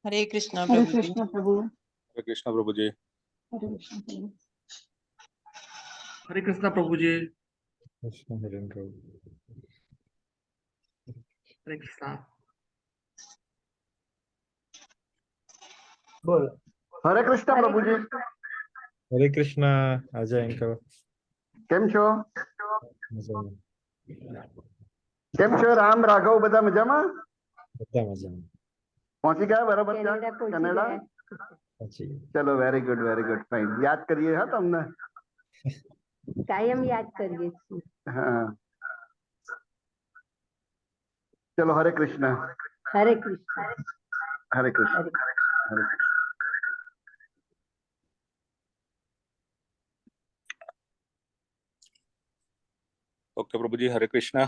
हरे कृष्णा हरे प्रभु जी। कृष्ण प्रभु। हरे कृष्णा प्रभु जी। हरे कृष्ण प्रभु। हरे कृष्णा प्रभु जी। कृष्ण हरिन प्रभु। हरे कृष्णा। बोल। हरे कृष्ण प्रभु जी। हरे कृष्णा। अजय अंकल केम छो? મજામાં કેમ છો રામ રાઘવ બધા મજામાં? બધા મજામાં પહોંચી ગયા બરાબર ત્યાં કનેડા? પછી ચલો વેરી ગુડ ફાઇન. યાદ કરીએ હા તમને. કાયમ યાદ કરીએ છીએ. હા ચલો હરે કૃષ્ણ. હરે કૃષ્ણ. હરે કૃષ્ણ. હરે હરે કૃષ્ણ. ओके प्रभु जी। हरे कृष्णा।